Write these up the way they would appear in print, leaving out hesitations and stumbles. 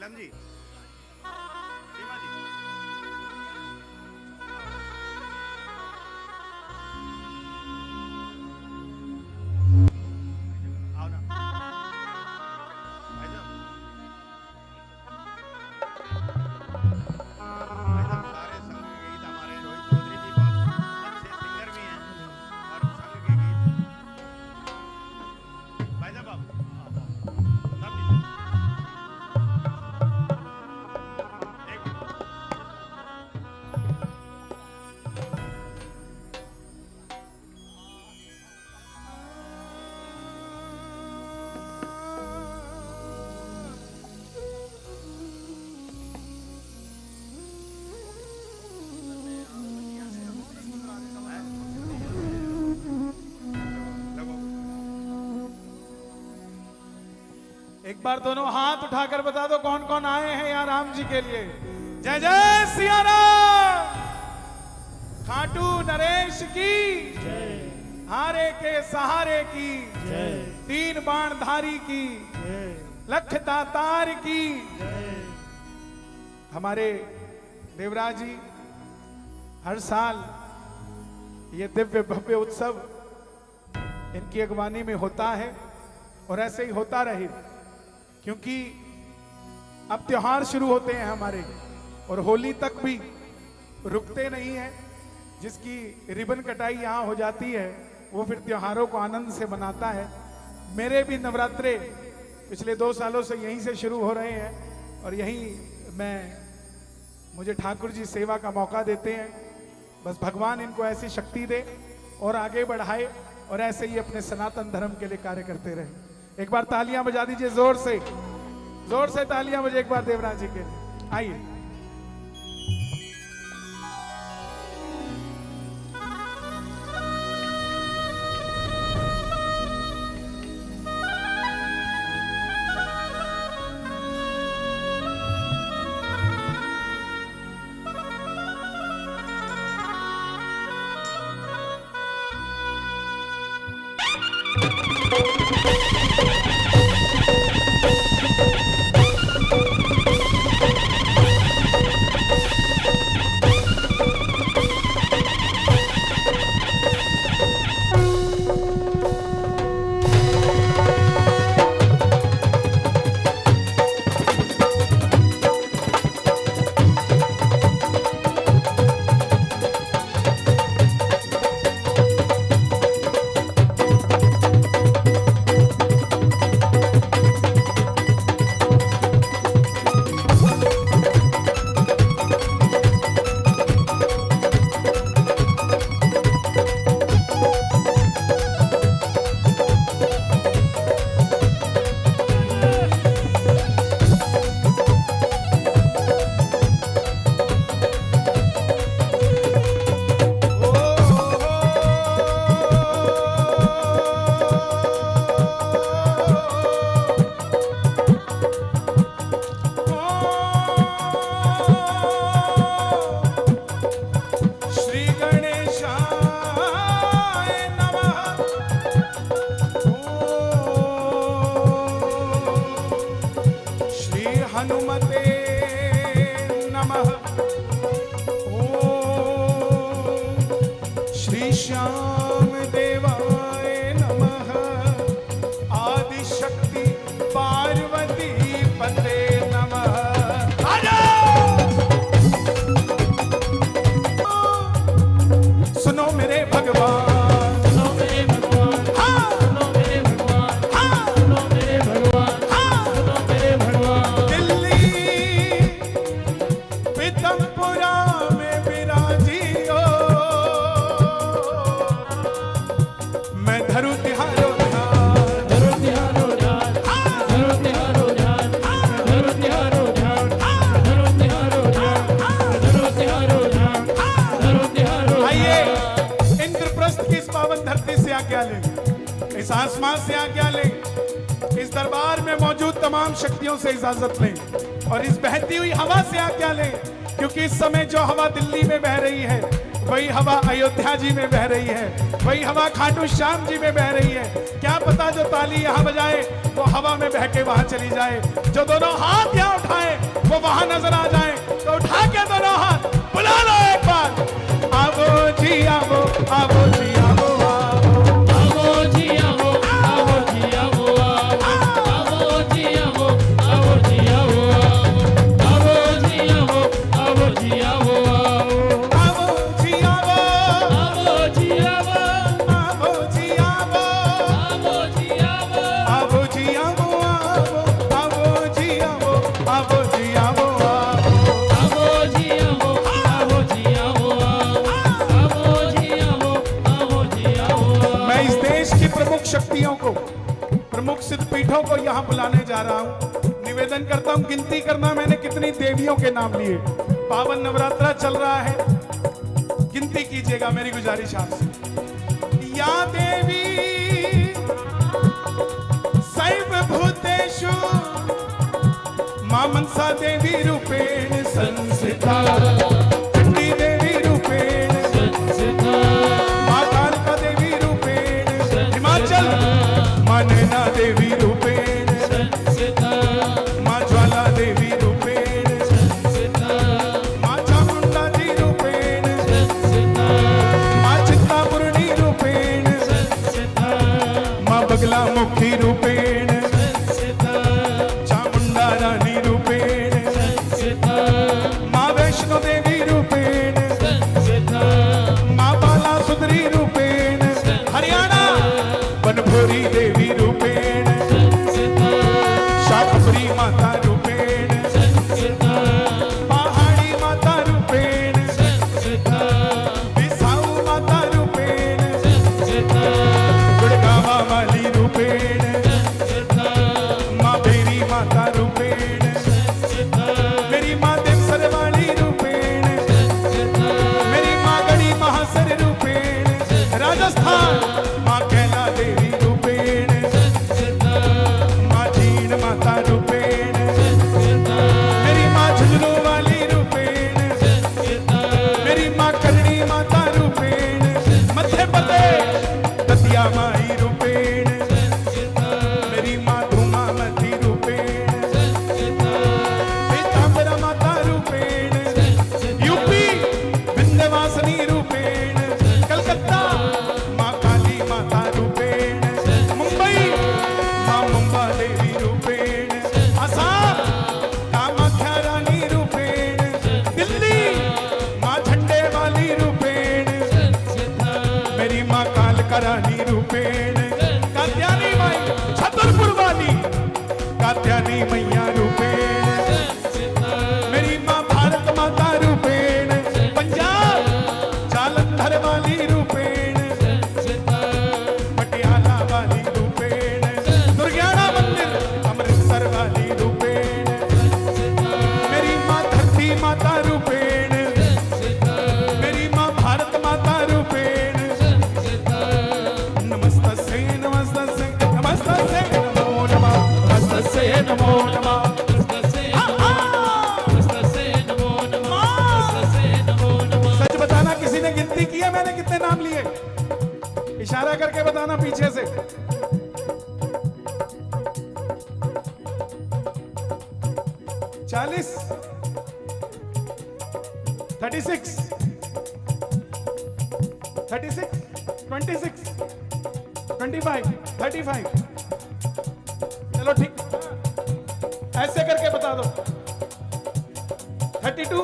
नीलम जी, सीमा जी, आओ ना भाई साहब। भाई साहब, सारे संघ के गीत हमारे रोहित चौधरी जी बहुत अच्छे सिंगर भी हैं और संघ के गीत भाई साहब आप सब नीचे। एक लगो। एक बार दोनों हाथ उठाकर बता दो कौन कौन आए हैं यहाँ राम जी के लिए। जय जय सिया राम। खाटू नरेश की हारे के सहारे की, तीन बाण धारी की, लख दातार की। हमारे देवराज जी हर साल ये दिव्य भव्य उत्सव इनकी अगवानी में होता है और ऐसे ही होता रहे, क्योंकि अब त्योहार शुरू होते हैं हमारे और होली तक भी रुकते नहीं हैं। जिसकी रिबन कटाई यहाँ हो जाती है वो फिर त्योहारों को आनंद से मनाता है। मेरे भी नवरात्रे पिछले 2 सालों से यहीं से शुरू हो रहे हैं और यहीं मुझे ठाकुर जी सेवा का मौका देते हैं। बस भगवान इनको ऐसी शक्ति दे और आगे बढ़ाए और ऐसे ही अपने सनातन धर्म के लिए कार्य करते रहे। एक बार तालियां बजा दीजिए जोर से तालियां बजे एक बार देवराज जी के लिए। आइए। हनुमते नमः। ओम श्री श्याम देवाय नमः। आदि शक्ति पार्वती पते नमः। सुनो मेरे भगवान, इस आसमान से आज्ञा लें, इस दरबार में मौजूद तमाम शक्तियों से इजाजत लें और इस बहती हुई हवा से आज्ञा लें, क्योंकि इस समय जो हवा दिल्ली में बह रही है वही हवा अयोध्या जी में बह रही है, वही हवा खाटू श्याम जी में बह रही है। क्या पता जो ताली यहाँ बजाए वो हवा हवा में बह के वहां चली जाए। जो दोनों हाथ यहाँ उठाए वो वहां नजर आ जाए, तो उठा के दोनों हाथ बुला लो एक बार। आवो जी आवो, आवो जी आवो, आवो जी आवो, आवो जी आवो, आवो जी आवो, आवो जी आवो, आवो जी आवो, आवो जी आवो, आवो जी आवो, आवो जी आवो, आवो जी आवो, आवो जी आवो, आवो जी आवो, आवो जी आवो, आवो जी आवो, आवो जी आवो, आवो जी आवो, आवो जी आवो, आवो जी आवो। मैं इस देश की प्रमुख शक्तियों को, प्रमुख सिद्ध पीठों को यहाँ बुलाने जा रहा हूँ। निवेदन करता हूँ, गिनती करना मैंने कितनी देवियों के नाम लिए। पावन नवरात्रा चल रहा है, गिनती कीजिएगा मेरी गुजारिश आपसे। या देवी सर्व भूतेषु मां मनसा देवी रूपेण संस्थिता, चंडी देवी रूपेण, मां कालिका देवी रूपेण, हिमाचल मां नैना देवी रूपेण, मां ज्वाला देवी रूपेण, मां चामुंडा जी रूपेण, मां चित्तापूर्णी रूपेण, मां बगला मुखी रूपेण, चामुंडा रानी रूपेण, मां वैष्णो देवी रूपेण, मां बाला सुंदरी रूपेण, हरियाणा बनभोरी देवी रूपेण, शाकंभरी माता रूपेण, पहाड़ी माता रूपेण, बिसाऊ माता रूपेण, गुड़गावा वाली रूपेण, मां बेरी माता रूपेण, मेरी मां देवसर वाली रूपेण, मेरी मां गढ़ी महासर रूपेण, राजस्थान मां कैला देवी रूपेण, मां जीण माता रूपेण, मेरी मां झुंझुनू वाली रूपेण, मेरी मां करणी माता रूपेण, मध्य प्रदेश दतिया माई रूपेण, मेरी मां धूमावती रूपेण, पीतांबरा माता रूपेण, यूपी विंध्यवासिनी रूपेण, कलकत्ता मां काली माता रूपेण, मुंबई मां मुंबा देवी रूपेण, असम कामाख्या रानी रूपेण, दिल्ली मां झंडे वाली रूपेण, मेरी मां कालका रानी रूपेण, कात्यायनी माई छतरपुर वाली, कात्यायनी मैया रूपेण, मेरी मां भारत माता रूपेण, पंजाब जालंधर वाली रूपेण, पटियाला वाली रूपेण, दुर्गियाना मंदिर अमृतसर वाली रूपेण, मेरी मां धरती माता रूपेण, मेरी मां भारत माता रूपेण, नमस्तस्यै नमस्तस्यै नमस्तस्यै नमो नमः, नमस्तस्यै नमो नमः। सच बताना, किसी ने गिनती की है मैंने कितने नाम लिए? इशारा करके बताना पीछे से। 40, 36, 36, 26, 25, 35। चलो ठीक, ऐसे करके बता दो। 32,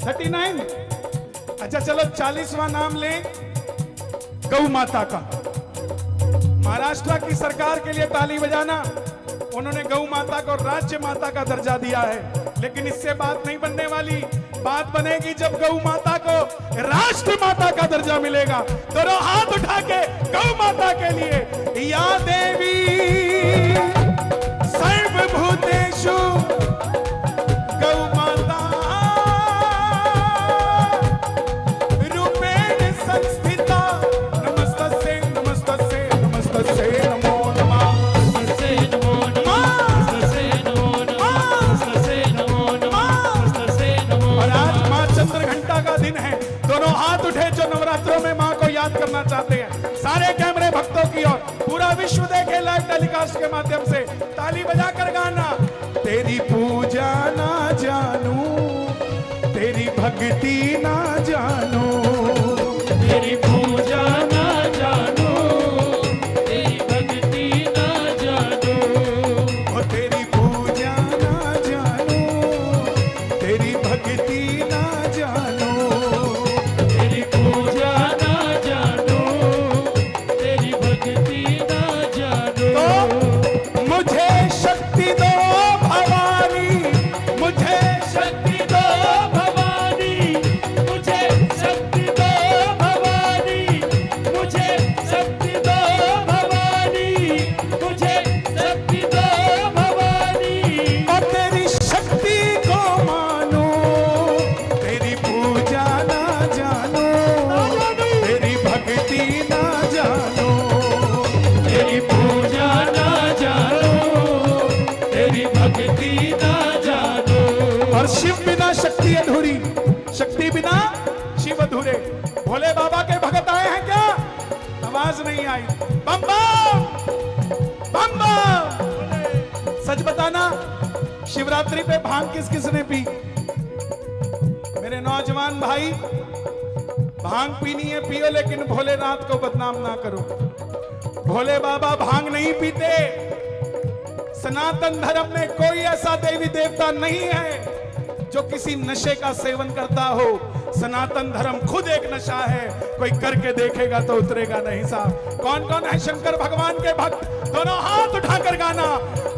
39। अच्छा चलो 40वां नाम लें, गौ माता का। महाराष्ट्र की सरकार के लिए ताली बजाना। उन्होंने गौ माता को राज्य माता का दर्जा दिया है, लेकिन इससे बात नहीं बनने वाली। बात बनेगी जब गौ माता को राष्ट्र माता का दर्जा मिलेगा। दोनों हाथ उठा के गौ माता के लिए, या देवी सर्वभूतेषु गौ माता रूपेण संस्थिता, नमस्तस्यै नमस्तस्यै नमस्तस्यै नमो नमः। और आज मां चंद्र घंटा का दिन है। दोनों हाथ उठे जो नवरात्रों में मां को याद करना चाहते हैं। सारे कैमरे भक्तों की ओर, पूरा विश्व देखे लाइव टेलीकास्ट के माध्यम से ताली बजाकर गाना। तेरी पूजा ना जानू, तेरी भक्ति ना जानू, तेरी पूजा ना जानू, तेरी भक्ति ना जानू, ओ तेरी पूजा ना जानू, तेरी भक्ति ना जानू, तेरी पूजा ना जानू, तेरी भक्ति ना जानू। तो मुझे शक्ति दो भवानी, मुझे शक्ति दो भवानी, मुझे शक्ति दो भवानी, मुझे शक्ति दो भवानी, मुझे शक्ति दो भवानी। और तेरी शक्ति को मानो, तेरी पूजा ना जानो, तेरी भक्ति ना जानो, तेरी पूजा ना जानो, तेरी भक्ति ना जानो। और शिव बिना शक्ति अधूरी, शक्ति बिना शिव अधूरे। भोले बाबा के भगत आए हैं क्या? आवाज नहीं आई। बम बम बम बम। सच बताना, शिवरात्रि पे भांग किस किसने पी? मेरे नौजवान भाई, भांग पीनी है पियो, लेकिन भोलेनाथ को बदनाम ना करो। भोले बाबा भांग नहीं पीते। सनातन धर्म में कोई ऐसा देवी देवता नहीं है जो किसी नशे का सेवन करता हो। सनातन धर्म खुद एक नशा है, कोई करके देखेगा तो उतरेगा नहीं साहब। कौन कौन है शंकर भगवान के भक्त? दोनों हाथ उठाकर गाना।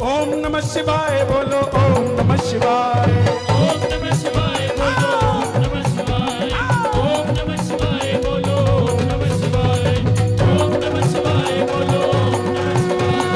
ओम नमः शिवाय बोलो, ओम नमः शिवाय। ओम नमः शिवाय बोलो, ओम नमः शिवाय। ओम नमः शिवाय बोलो, ओम नमः शिवाय। ओम नमः शिवाय बोलो, ओम नमः शिवाय।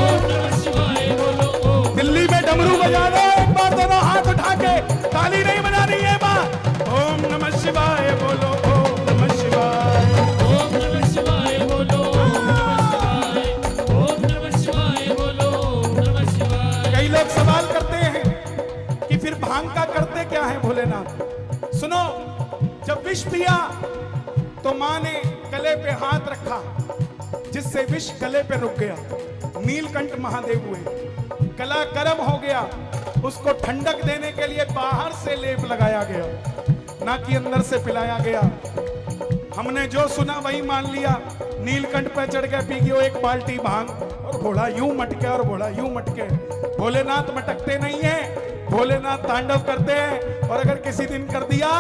ओम नमः शिवाय बोलो, ओम। दिल्ली में डमरू बजा दो एक बार, दोनों हाथ उठा के। ताली नहीं बजानी है बात। ओम नमः शिवाय बोलो, ओम नमः शिवाय। ओम नमः शिवाय बोलो, ओम नमः शिवाय। ओम नमः शिवाय बोलो, ओम नमः शिवाय। कई लोग सवाल करते हैं कि फिर भांग का करते क्या है भोलेनाथ? सुनो, जब विष पिया तो मां ने गले पे हाथ रखा, जिससे विष गले पे रुक गया। नीलकंठ महादेव हुए, गला गर्म हो गया, उसको ठंडक देने के लिए बाहर से लेप लगाया गया, ना कि अंदर से पिलाया गया। हमने जो सुना वही मान लिया। नीलकंठ पे चढ़ के पी गयो एक बाल्टी भांग, और घोड़ा यूं मटके और घोड़ा यूं मटके। भोलेनाथ मटकते नहीं है, भोलेनाथ तांडव करते हैं। और अगर किसी दिन कर दिया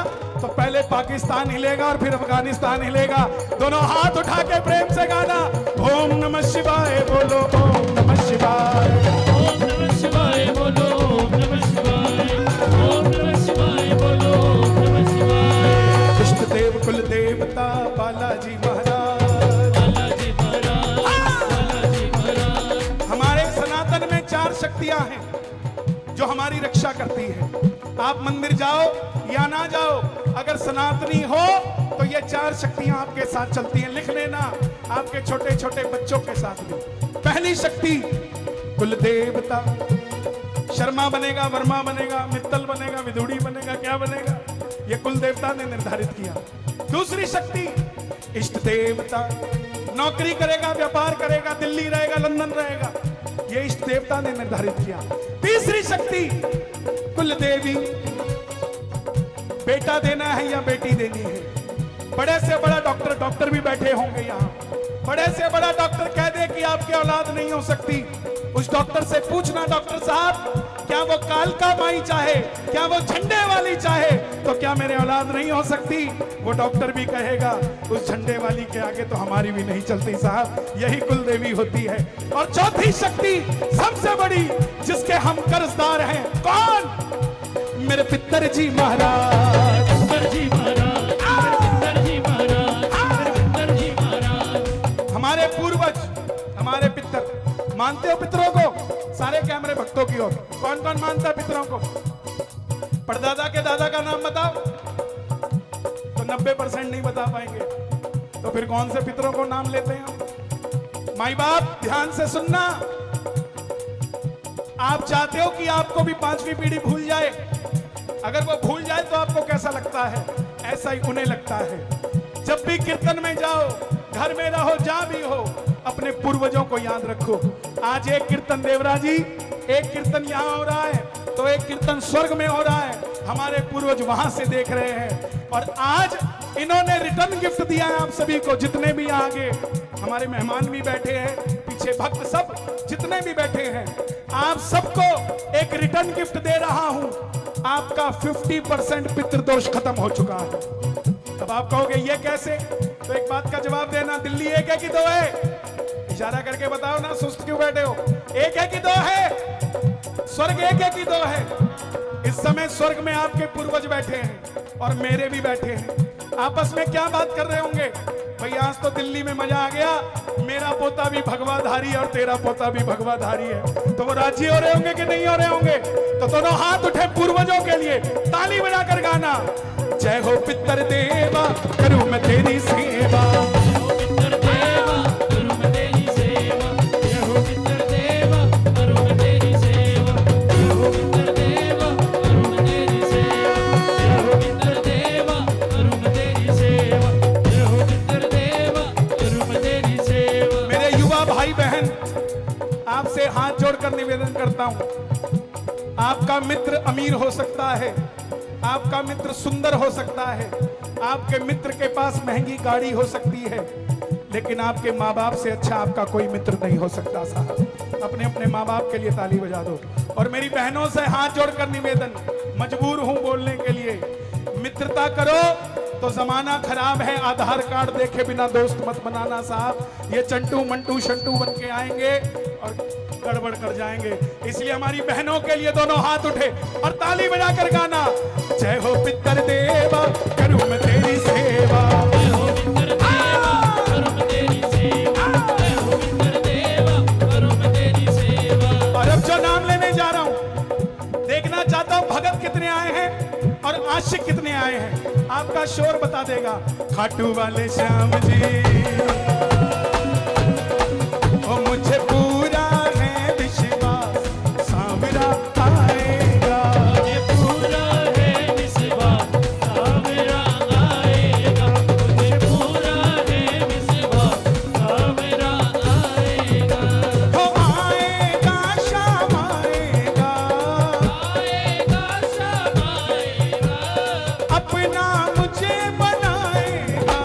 तो पहले पाकिस्तान हिलेगा और फिर अफगानिस्तान हिलेगा। दोनों हाथ उठा के प्रेम से गाना। ओम नमः शिवाय बोलो, ओम नमः शिवाय। ओम नमः शिवाय बोलो, ओम नमः शिवाय। ओम नमः शिवाय बोलो, ओम नमः शिवाय। इष्ट देव कुल देवता बालाजी महाराज, बालाजी महाराज, बालाजी महाराज। हमारे सनातन में 4 शक्तियां हैं जो हमारी रक्षा करती है। आप मंदिर जाओ या ना जाओ, अगर सनातनी हो तो ये 4 शक्तियां आपके साथ चलती हैं। लिख लेना, आपके छोटे छोटे बच्चों के साथ भी। पहली शक्ति कुल देवता। शर्मा बनेगा, वर्मा बनेगा, मित्तल बनेगा, विदुड़ी बनेगा, क्या बनेगा, ये कुल देवता ने निर्धारित किया। दूसरी शक्ति इष्ट देवता। नौकरी करेगा, व्यापार करेगा, दिल्ली रहेगा, लंदन रहेगा, ये इष्ट देवता ने निर्धारित किया। तीसरी शक्ति कुल देवी। बेटा देना है या बेटी देनी है। बड़े से बड़ा डॉक्टर, डॉक्टर भी बैठे होंगे यहाँ, बड़े से बड़ा डॉक्टर कह दे कि आपकी औलाद नहीं हो सकती, उस डॉक्टर से पूछना, डॉक्टर साहब क्या वो कालका माई चाहे, क्या वो झंडे वाली चाहे, तो क्या मेरे औलाद नहीं हो सकती? वो डॉक्टर भी कहेगा उस झंडे वाली के आगे तो हमारी भी नहीं चलती साहब, यही कुल देवी होती है। और चौथी शक्ति सबसे बड़ी, जिसके हम कर्जदार हैं, कौन? मेरे पितरजी महाराज। पितरजी महाराज, पितरजी महाराज, पितरजी महाराज। हमारे पूर्वज, हमारे पितर। मानते हो पितरों को? सारे कैमरे भक्तों की ओर, कौन कौन मानता है पितरों को? परदादा के दादा का नाम बताओ तो 90% नहीं बता पाएंगे, तो फिर कौन से पितरों को नाम लेते हैं हम? माई बाप ध्यान से सुनना, आप चाहते हो कि आपको भी 5वीं पीढ़ी भूल जाए? अगर वो भूल जाए तो आपको कैसा लगता है? ऐसा ही उन्हें लगता है। जब भी कीर्तन में जाओ, घर में रहो, जहां भी हो, अपने पूर्वजों को याद रखो। आज एक कीर्तन देवरा जी, एक कीर्तन यहाँ हो रहा है, तो एक कीर्तन स्वर्ग में हो रहा है। हमारे पूर्वज वहां से देख रहे हैं और आज इन्होंने रिटर्न गिफ्ट दिया है आप सभी को, जितने भी आगे हमारे मेहमान भी बैठे हैं, पीछे भक्त सब जितने भी बैठे हैं, आप सबको एक रिटर्न गिफ्ट दे रहा हूं। आपका 50% पितृदोष खत्म हो चुका है। अब आप कहोगे ये कैसे, तो एक बात का जवाब देना, दिल्ली एक है कि दो है? इशारा करके बताओ ना, सुस्त क्यों बैठे हो? एक है कि दो है? स्वर्ग एक है कि दो है? इस समय स्वर्ग में आपके पूर्वज बैठे हैं और मेरे भी बैठे हैं। आपस में क्या बात कर रहे होंगे? भाई आज तो दिल्ली में मजा आ गया, मेरा पोता भी भगवाधारी और तेरा पोता भी भगवाधारी है। तो वो राजी हो रहे होंगे कि नहीं हो रहे होंगे? तो दोनों हाथ उठे पूर्वजों के लिए, ताली बजाकर गाना, जय हो पितर देवा करूं मैं तेरी सेवा। आपसे हाथ जोड़कर निवेदन करता हूं, आपका मित्र अमीर हो सकता है, आपका मित्र सुंदर हो सकता है, आपके मित्र के पास महंगी गाड़ी हो सकती है, लेकिन आपके माँ बाप से अच्छा आपका कोई मित्र नहीं हो सकता। साहब अपने अपने माँ बाप के लिए ताली बजा दो। और मेरी बहनों से हाथ जोड़कर निवेदन, मजबूर हूं बोलने के लिए, मित्रता करो तो जमाना खराब है, आधार कार्ड देखे बिना दोस्त मत बनाना साहब। ये चंटू मंटू शंटू बन के आएंगे और गड़बड़ कर जाएंगे। इसलिए हमारी बहनों के लिए दोनों हाथ उठे और ताली बजाकर गाना, जय हो पितर देवा करूं मैं तेरी सेवा। जय हो पितर देवा करूं मैं तेरी सेवा। जय हो पितर देवा करूं मैं तेरी सेवा। और अब जो नाम लेने जा रहा हूं, देखना चाहता हूं भगत कितने आए हैं और आशिक कितने आए हैं, आपका शोर बता देगा। खाटू वाले श्याम जी, ओ मुझे पूरा है विश्वास सांवरा आएगा। मुझे पूरा है विश्वास सांवरा आएगा। मुझे पूरा है विश्वास सांवरा आएगा। हो आएगा शाम आएगा। आएगा शाम आएगा। अपना मुझे बनाएगा।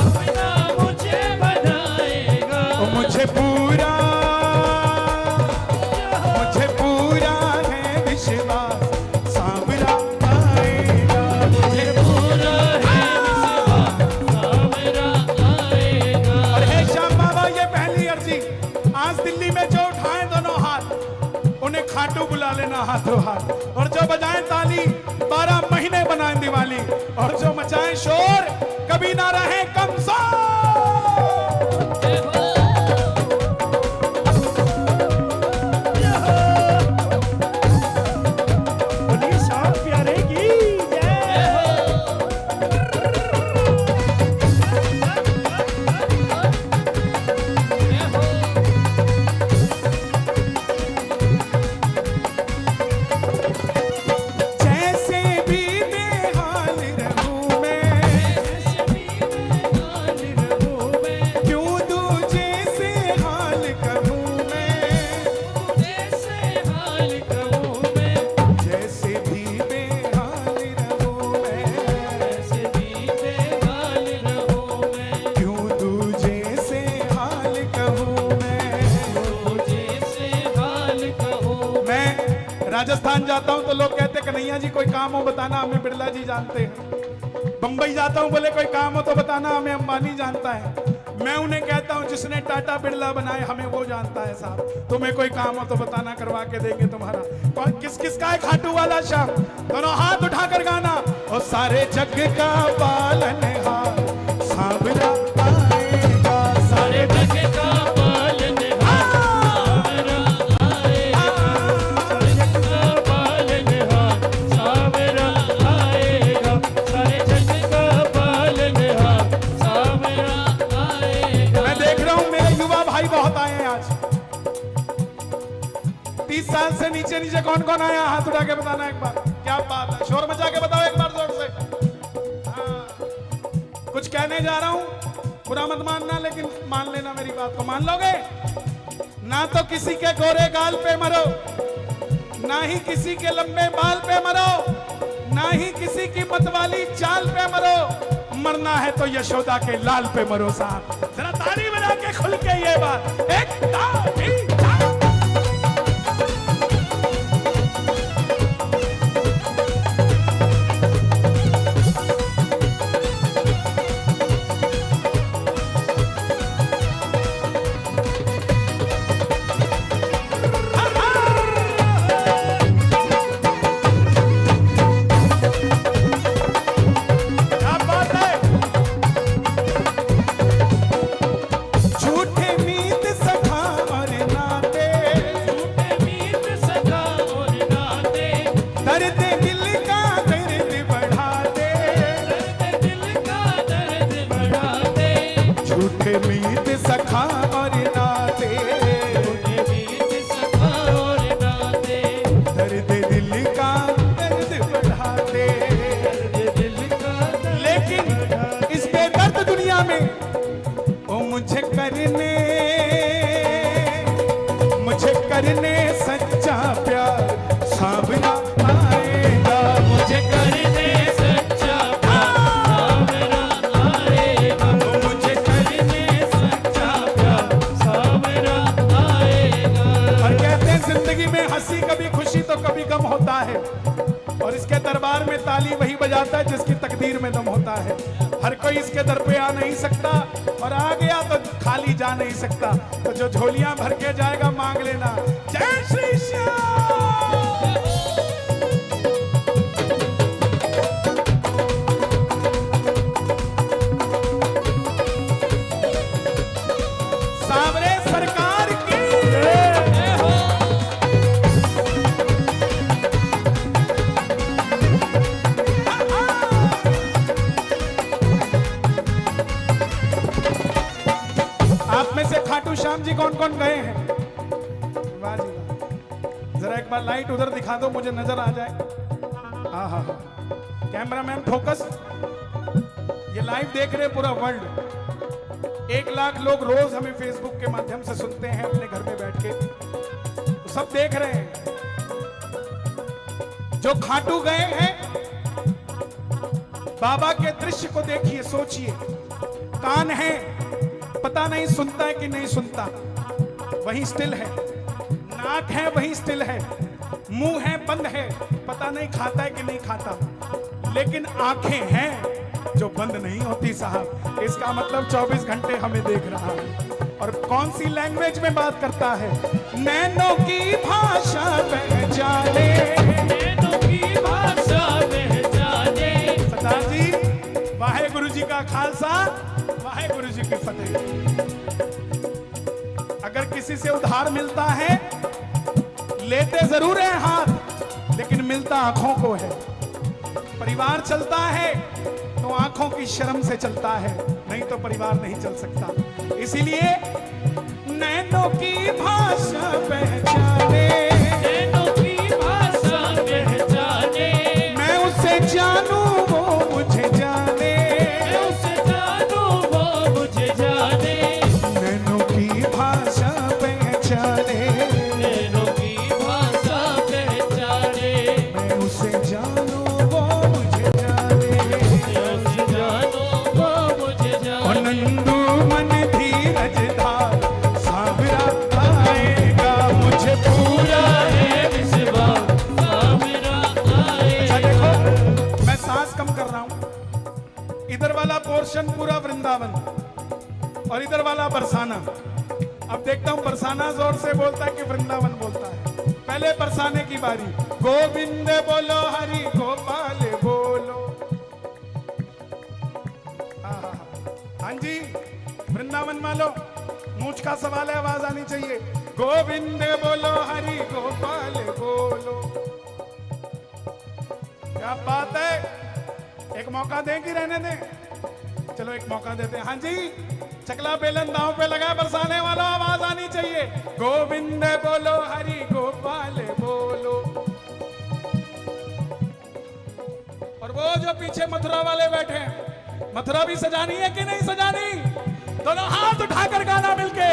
अपना मुझे बनाएगा। मुझे पूरा है विश्वास सांवरा आएगा। मुझे पूरा है विश्वास सांवरा आएगा। और हे श्याम बाबा, ये पहली अर्जी, आज दिल्ली में जो उठाए दोनों हाथ, उन्हें खाटू बुला लेना हाथों हाथ, और जो बजाएं ताली 12 महीने बनाएं दिवाली, और जो मचाएं शोर कभी ना रहे कमजोर। राजस्थान जाता हूं तो लोग कहते कन्हैया जी कोई काम हो बताना, हमें बिरला जी जानते हैं। बंबई जाता हूं, बोले कोई काम हो तो बताना, हमें अंबानी जानता है। मैं उन्हें कहता हूं जिसने टाटा बिरला बनाए हमें वो जानता है साहब। तुम्हें कोई काम हो तो बताना, करवा के देंगे तुम्हारा। कौन किस किस का है खाटू वाला श्याम? दोनों हाथ उठाकर गाना, और सारे जग का पालनहार सांवरा आएगा। सारे जग का साल से नीचे नीचे कौन कौन आया, हाथ उठा के बताना एक बार। क्या बात है, शोर मचा के बताओ एक बार जोर से। हाँ। कुछ कहने जा रहा हूं, बुरा मत मानना, लेकिन मान लेना मेरी बात को। मान लोगे? ना तो किसी के गोरे गाल पे मरो, ना ही किसी के लंबे बाल पे मरो, ना ही किसी की मतवाली चाल पे मरो। मरना है तो यशोदा के लाल पे मरो साहब। जरा ताली बजा के खुल के ये बात, एक ताली। मीत सखा और नाते, दर्द दिल का दर्द बढ़ाते। लेकिन इस बेदर्द दुनिया में वो मुझे करने सच्चा प्यार सावरा आएगा। मुझे करने सच्चा प्यार सावरा आएगा। मुझे करने सच्चा प्यार सावरा आएगा। और कहते हैं जिंदगी में हंसी कभी खुशी तो कभी गम होता है, और इसके दरबार में ताली वही बजाता है जिसकी तकदीर में दम होता है। हर कोई इसके दर पे आ नहीं सकता, और आ गया तो खाली जा नहीं सकता। तो जो झोलियां भर के जाएगा मांग लेना। जय श्री श्याम। सावरे सरकार की जय हो। आप में से खाटू श्याम जी कौन कौन गए हैं? वाह जी वाह। जरा एक बार लाइट उधर दिखा दो, मुझे नजर आ जाए। हाँ हाँ हाँ, कैमरामैन फोकस। ये लाइव देख रहे पूरा वर्ल्ड। 1 लाख लोग रोज हमें फेसबुक के माध्यम से सुनते हैं अपने घर में बैठ के, तो सब देख रहे हैं। जो खाटू गए हैं, बाबा के दृश्य को देखिए, सोचिए। कान है, पता नहीं सुनता है कि नहीं सुनता, वही स्टिल है। नाक है, वही स्टिल है। मुंह है, बंद है, पता नहीं खाता है कि नहीं खाता। लेकिन आंखें हैं जो बंद नहीं होती साहब। इसका मतलब 24 घंटे हमें देख रहा है। और कौन सी लैंग्वेज में बात करता है? नैनों की भाषा पहचाने, नैनों की भाषा पहचाने। सरदार जी, वाहे गुरु जी का खालसा, वाहे गुरु जी की फतेह। अगर किसी से उधार मिलता है, लेते जरूर है हाथ, लेकिन मिलता आंखों को है। परिवार चलता है तो आंखों की शर्म से चलता है, नहीं तो परिवार नहीं चल सकता। इसीलिए नैनों की भाषा पहचाने, नैनों की भाषा पहचाने। मैं उसे जानूं वो मुझे जाने, मैं उसे जानूं वो मुझे जाने। नैनों की भाषा पहचाने, नैनों की भाषा पहचाने। मैं उसे जानूं वो मुझे जाने, मैं उसे जानूं वो मुझे जाने। नंदू मन धीरज धार सावरा आएगा। मुझे पूरा है विश्वास सावरा आएगा। अच्छा देखो, मैं सांस कम कर रहा हूं। इधर वाला पोर्शन पूरा वृंदावन और इधर वाला बरसाना। अब देखता हूं बरसाना जोर से बोलता है कि वृंदावन बोलता है। पहले बरसाने की बारी। गोविंद बोलो, हरि गोपाल बोलो। हाँ जी, वृंदावन वालों, मूंछ का सवाल है, आवाज आनी चाहिए। गोविंद बोलो, हरि गोपाल बोलो। क्या बात है। एक मौका दें कि रहने दें? चलो एक मौका देते हैं। हाँ जी, चकला बेलन दांव पे लगा, बरसाने वालों आवाज आनी चाहिए। गोविंद बोलो, हरि गोपाल बोलो। और वो जो पीछे मथुरा वाले बैठे हैं, मथुरा भी सजानी है कि नहीं सजानी? दोनों हाथ उठाकर गाना मिलके,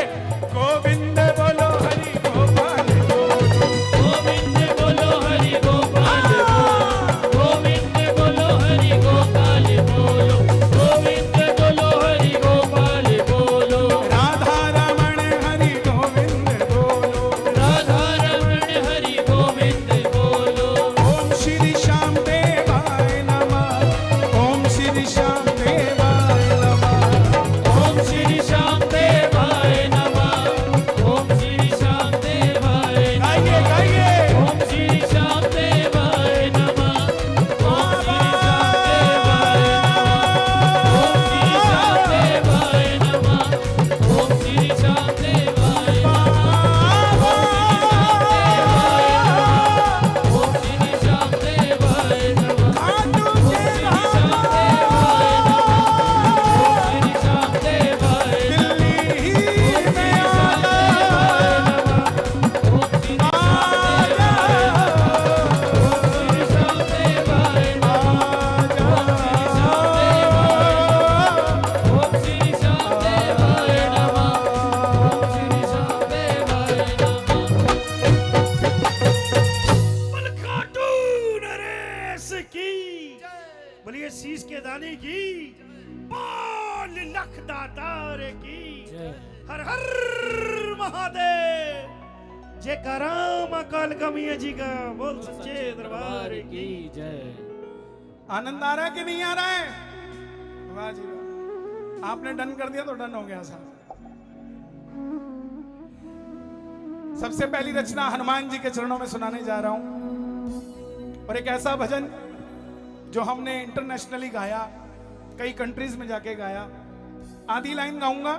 गोविंद बोलो हरि गोपाल बोलो, गोविंद बोलो हरि गोपाल बोलो, गोविंद बोलो हरि गोपाल बोलो, गोविंद बोलो हरि गोपाल बोलो, राधा रमण हरि गोविंद बोलो, राधा रमण हरि गोविंद बोलो, ओम श्री श्याम देवाय नमः, ओम श्री श्याम देवाय नमः, ओम श्री श्याम देवाय नमः, ओम श्री श्याम देवाय नमः, गाइए गाइए, ओम श्री श्याम देवाय नमः, ओम श्री श्याम देवाय नमः, ओम श्री श्याम देवाय नमः, ओम श्री श्याम देवाय नमः, खाटू ओम के श्री श्याम देवाय नमः, ओम श्री श्याम देवाय नमः, दिल्ली में आना, ओम श्री श्याम देवाय नमः, ओम श्री श्याम देवाय नमः, ओम श्री श्याम देवाय नमः, ओम श्री श्याम देवाय नमः। मलकाटू नरेश की, बोलिए शीश के दानी की, बोल लख दातार की, हर हर महादेव, जय कराम अकाल कमिया जी का, बोल सच्चे दरबार की। आनंद आ रहा है कि नहीं आ रहा है? वाह जी वाह, आपने डन कर दिया तो डन हो गया साहब। सबसे पहली रचना हनुमान जी के चरणों में सुनाने जा रहा हूं, और एक ऐसा भजन जो हमने इंटरनेशनली गाया, कई कंट्रीज में जाके गाया। आधी लाइन गाऊंगा,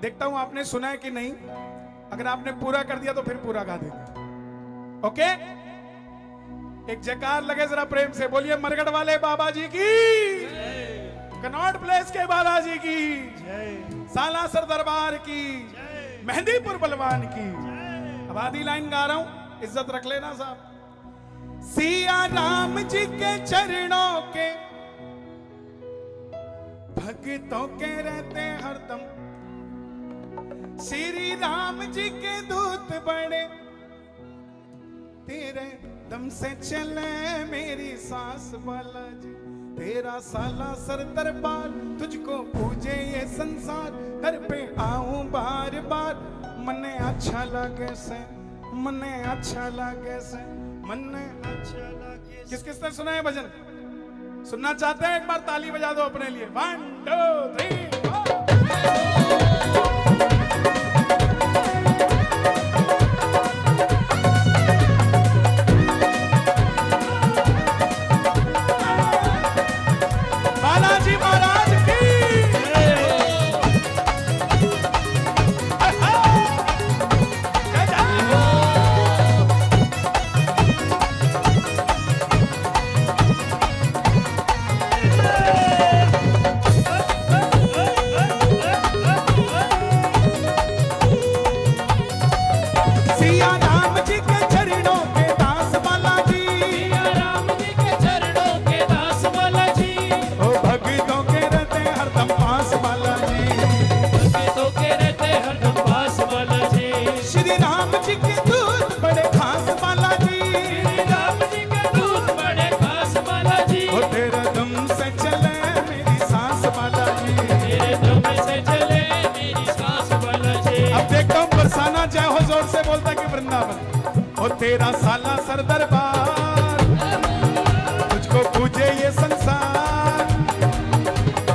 देखता हूं आपने सुना है कि नहीं। अगर आपने पूरा कर दिया तो फिर पूरा गा देंगे, ओके? एक जयकार लगे जरा प्रेम से, बोलिए मरगढ़ वाले बाबा जी की, कनॉट प्लेस के बालाजी की, सालासर दरबार की, मेहंदीपुर बलवान की। अब आधी लाइन गा रहा हूं, इज्जत रख लेना साहब। सिया राम जी के चरणों के भक्तों के रहते हरदम, श्री राम जी के दूत बड़े, तेरे दम से चले मेरी सांस बालाजी, तेरा साला सर दरबार, तुझको पूजे ये संसार, घर पे आऊं बार बार, मने अच्छा लगे से, मने अच्छा लगे से, मने अच्छा लगे। किस किसने सुना है भजन? सुनना चाहते हैं? एक बार ताली बजा दो अपने लिए। 1 2 3 बालाजी महाराज की। जय जय। सिया राम जी के चरणों के दास बालाजी, सिया राम जी के चरणों के दास बालाजी, ओ भक्तों के रहते हरदम पास बालाजी, भक्तों के रहते हरदम पास बालाजी, श्री राम जी के दूत बड़े खास बालाजी, श्री राम जी के दूत बड़े खास बालाजी, ओ तेरे दम से चले मेरी सांस बालाजी। तेरे दम से चले मेरी सांस बालाजी। अब देखता हूँ बरसाना जय हो जोर से बोलता कि वृंदावन, ओ तेरा साला सर दरबार, तुझको पूजे ये संसार,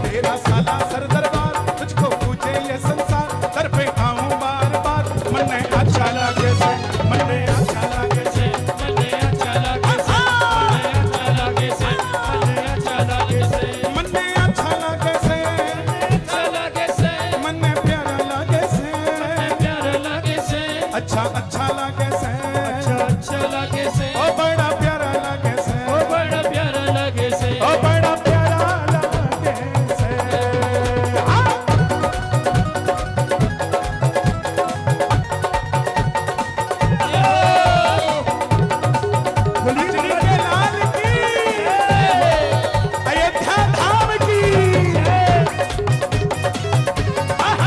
तेरा साला सर दरबार, तुझको पूजे ये संसार, दर पे आऊं बार बार, मने अच्छा लगे से, मने अच्छा लगे से, मने अच्छा लगे से, मने अच्छा लगे से, मने अच्छा लगे से, मने अच्छा लगे से, अच्छा लगे से, मने प्यारा लगे से, प्यारा लगे से, अच्छा अच्छा लगे से, अच्छा लगे से, ओ बड़ा प्यारा लगे से, ओ बड़ा प्यारा लगे से, ओ बड़ा प्यारा लगे से। हाँ। गुलजरी के लाल की, अयोध्या धाम की। आहा।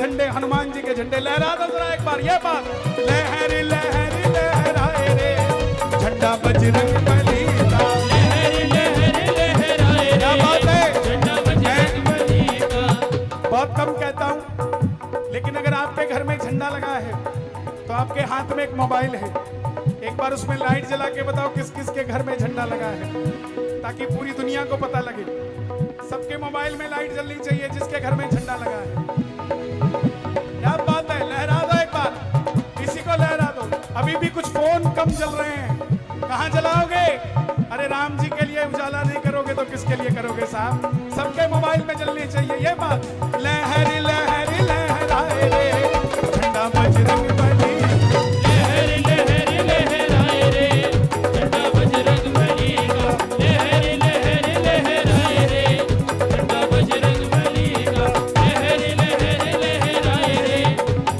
झंडे, हनुमान जी के झंडे लहरा दो जरा एक बार ये बात। लहरी लहरी लहराए रे झंडा बजरंग बली का। लहरी लहरी लहराए रे क्या बात है। झंडा बजरंग बली का। बहुत कम कहता हूं, लेकिन अगर आपके घर में झंडा लगा है तो आपके हाथ में एक मोबाइल है, एक बार उसमें लाइट जला के बताओ किस किस के घर में झंडा लगा है, ताकि पूरी दुनिया को पता लगे। सबके मोबाइल में लाइट जलनी चाहिए जिसके घर में झंडा लगा है। क्या बात है, लहरा दो एक बार, इसी को लहरा दो। अभी भी कुछ फोन कम जल रहे हैं, कहां जलाओगे? अरे राम जी के लिए उजाला नहीं करोगे तो किसके लिए करोगे साहब? सबके मोबाइल में जलनी चाहिए ये बात। लहरी लहरी लहराए रे झंडा बजरंग बली। लहरी लहरी लहराए रे झंडा बजरंग बली का। लहरी लहरी लहराए रे झंडा बजरंग बली का। लहरी लहरी लहराए रे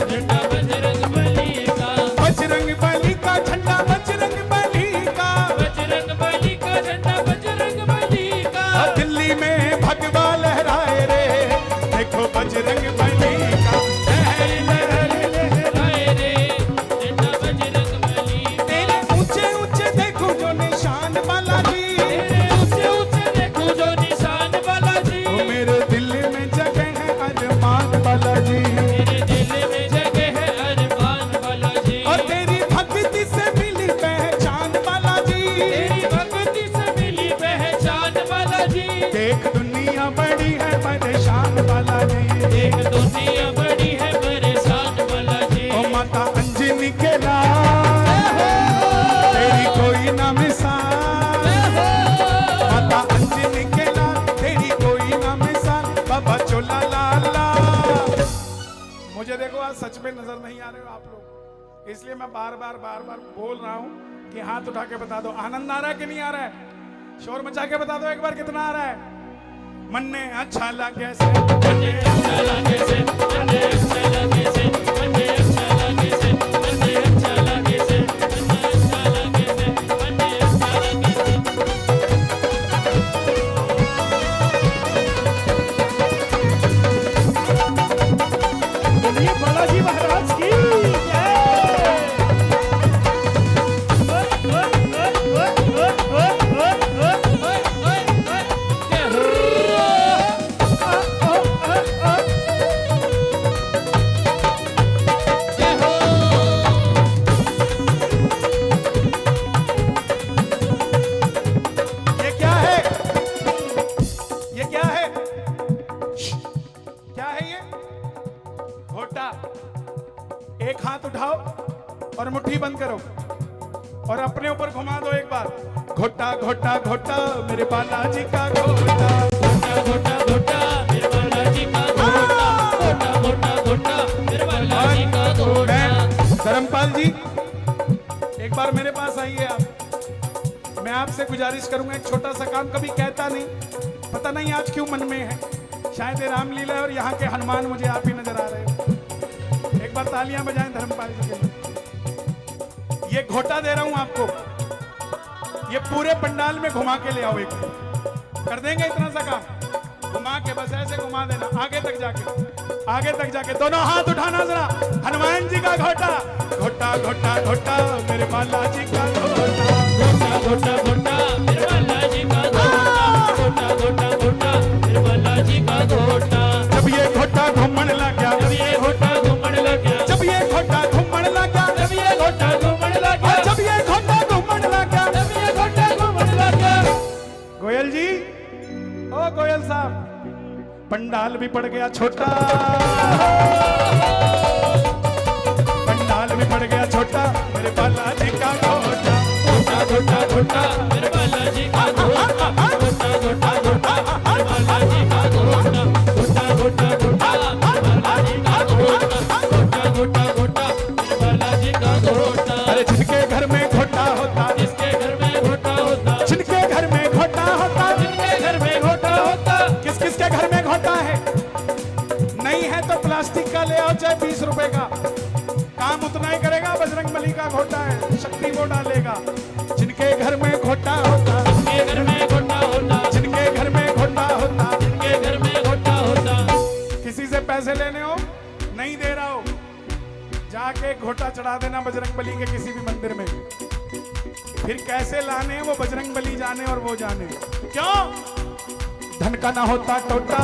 झंडा बजरंग बली का। बजरंग बली का झंडा बजरंग बली का। बजरंग बली का झंडा बजरंग बली का। दिल्ली में भगवा लहराए रे देखो बजरंग बली का। लहरी लहरी लहराए रे झंडा बजरंग बली का। तेरे ऊंचे ऊंचे देखो जो निशान बालाजी। तेरे ऊंचे ऊंचे देखो जो निशान बालाजी। ओ मेरे दिल में जगह है अरमान बालाजी। तेरे दिल में जगह है अरमान बालाजी। और तेरी भक्ति से मिली पहचान बालाजी। तेरी भक्ति से मिली पहचान बालाजी। देख दुनिया बड़ी है परेशान बालाजी। एक दुनिया बड़ी है परेशान बालाजी। ओ माता अंजनी के लाल तेरी कोई ना मिसाल। माता अंजनी के लाल तेरी कोई ना मिसाल। बाबा चोला लाला। मुझे देखो आज सच में नजर नहीं आ रहे हो आप लोग, इसलिए मैं बार बार बोल रहा हूं कि हाथ उठा के बता दो आनंद आ रहा है कि नहीं आ रहा है। शोर मचा के बता दो एक बार कितना आ रहा है। मन ने अच्छा लगे से मन्ने अच्छा लगे से, मन्ने अच्छा लगे से, मन्ने अच्छा लगे से, मन्ने अच्छा लगे से, मन्ने अच्छा लगे से, मन्ने अच्छा लगे से। बोलिए बालाजी महाराज की जय। ये क्या है? ये क्या है? क्या है ये? घोटा। एक हाथ उठाओ और मुट्ठी बंद करो और अपने ऊपर घुमा दो एक बार। घोटा घोटा घोटा मेरे बालाजी का घोटा। घोटा घोटा घोटा मेरे बालाजी का घोटा। घोटा घोटा घोटा मेरे बालाजी का घोटा। धर्मपाल जी एक बार मेरे पास आइए आप। मैं आपसे गुजारिश करूंगा, एक छोटा सा काम, कभी कहता नहीं, पता नहीं आज क्यों मन में है, शायद ये रामलीला है और यहाँ के हनुमान मुझे आप ही नजर आ रहे हो। एक बार तालियां बजाएं धर्मपाल जी के लिए। ये घोटा दे रहा हूं आपको, ये पूरे पंडाल में घुमा के ले आओ। एक कर देंगे इतना सा काम, घुमा के बस ऐसे घुमा देना आगे तक जाके दोनों हाथ उठाना जरा। हनुमान जी का घोटा। घोटा घोटा घोटा मेरे बालाजी का घोटा। घोटा घोटा घोटा मेरे बालाजी का घोटा। घोटा घोटा घोटा मेरे बालाजी का घोटा। जब ये घोटा घूमने लग गया, जब ये घोटा घूमने लग गया, जब ये घोटा घूमने लग गया, जब ये घोटा घूमने लग गया, जब ये घोटा घूमने लग गया, जब ये घोटा घूमने लग गया। गोयल जी, ओ गोयल साहब, पंडाल भी पड़ गया छोटा। पंडाल भी पड़ गया छोटा मेरे बालाजी का घोटा। घोटा घोटा घोटा मेरे बालाजी का घोटा। घोटा घोटा घोटा मेरे बालाजी का घोटा। घोटा घोटा घोटा मेरे बालाजी का घोटा। घोटा घोटा घोटा मेरे बालाजी का घोटा। अरे जिनके घर में घोटा होता, जिसके घर में घोटा होता, जिनके घर में घोटा होता, जिनके घर में घोटा होता। किस किस के घर में घोटा है? नहीं है तो प्लास्टिक का ले आओ, चाहे 20 रुपए का, काम उतना ही करेगा। बजरंगबली का घोटा है, शक्ति वो डालेगा। जिनके घर में घोटा होता, जिनके घर में घोटा होता, जिनके घर में घोटा होता, जिनके घर में घोटा होता। किसी से पैसे लेने हो, जाके घोटा चढ़ा देना बजरंगबली के किसी भी मंदिर में। फिर कैसे लाने हैं वो बजरंगबली जाने और वो जाने। क्यों? धन का ना होता टोटा,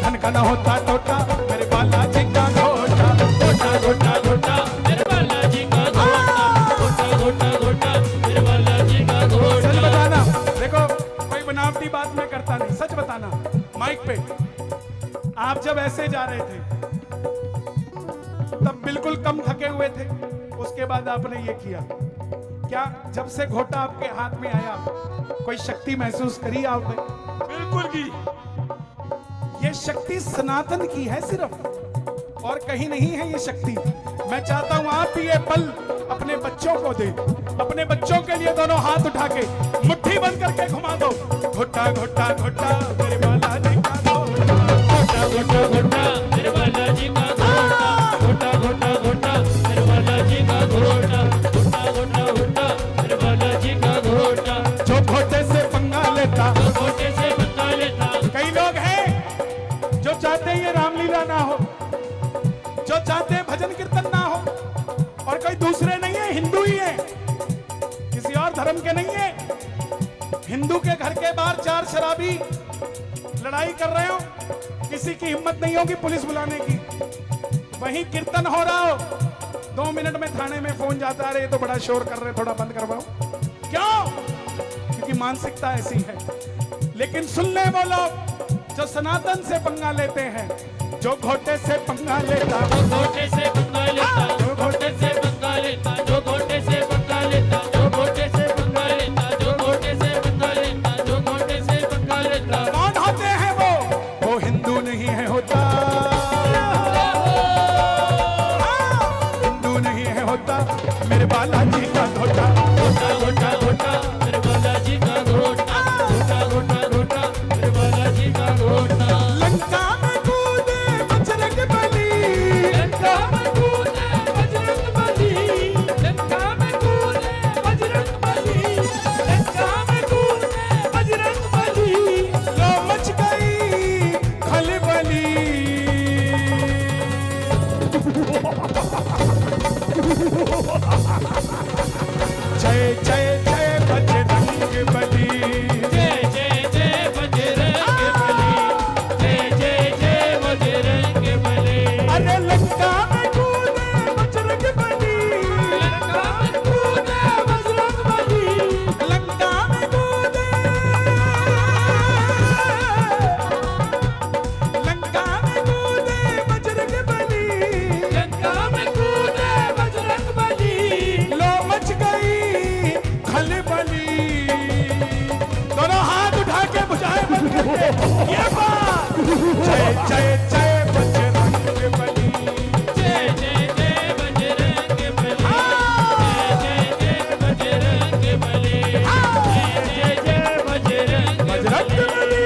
धन का ना होता टोटा, मेरे बालाजी का घोटा, घोटा घोटा घोटा मेरे बालाजी का घोटा, घोटा घोटा मेरे बालाजी का घोटा। सच बताना, देखो कोई बनावटी बात मैं करता नहीं, सच बताना। माइक पे आप जब ऐसे जा रहे थे तब बिल्कुल कम थके हुए थे, उसके बाद आपने ये किया। क्या जब से घोटा आपके हाथ में आया कोई शक्ति महसूस करी आपने? बिल्कुल की। ये शक्ति सनातन की है सिर्फ, और कहीं नहीं है ये शक्ति। मैं चाहता हूं आप भी ये बल अपने बच्चों को दे, अपने बच्चों के लिए दोनों हाथ उठा के मुट्ठी बंद करके घुमा दो। घोटा घोटा घोटा मेरे बालाजी का घोटा, घोटा घोटा घोटा मेरे बालाजी का घोटा, घोटा घोटा घोटा मेरे बालाजी का घोटा, घोटा घोटा घोटा मेरे बालाजी का घोटा। जो घोटे से पंगा लेता, जो घोटे से पंगा लेता, कई लोग हैं जो चाहते हैं ये रामलीला ना हो, जो चाहते हैं भजन कीर्तन ना हो, और कोई दूसरे नहीं है, हिंदू ही है, किसी और धर्म के नहीं है। हिंदू के घर के बाहर चार शराबी लड़ाई कर रहे हो, किसी की हिम्मत नहीं होगी पुलिस बुलाने की। वहीं कीर्तन हो रहा हो, 2 मिनट में थाने में फोन जाता है, अरे ये तो बड़ा शोर कर रहे, थोड़ा बंद करवाओ। क्यों? क्योंकि मानसिकता ऐसी है। लेकिन सुन ले वो लोग जो सनातन से पंगा लेते हैं, जो घोटे से पंगा लेता, जो घोटे से पंगा लेता, जो घोटे से पंगा लेता, जो घोटे से पंगा लेता, जो घोटे से पंगा लेता, जो घोटे से पंगा लेता, जो घोटे से पंगा लेता। कौन होते हैं वो हिंदू नहीं है होता, हिंदू नहीं है होता मेरे बालाजी का घोटा, घोटा घोटा घोटा मेरे बालाजी का घोटा, घोटा घोटा घोटा मेरे बालाजी का घोटा। लंका में कूदे बजरंगबली, लंका में कूदे बजरंगबली, लंका में कूदे बजरंगबली, लंका में कूदे बजरंगबली। लो मच गई खलबली। जय जय जय बजरंगबली, जय जय जय बजरंगबली, जय जय जय बजरंगबली। अरे लंका में कूदे बजरंगबली, लंका में कूदे बजरंगबली, लंका में कूदे, लंका में कूदे बजरंगबली। लंका में कूदे बजरंगबली। लो मच गई खलबली। दोनों हाथ उठा के बुझाए बंद करके ये बात। जय जय जय बजरंगबली, जय जय जय बजरंगबली, जय जय जय बजरंगबली, जय जय जय बजरंगबली। बजरंगबली।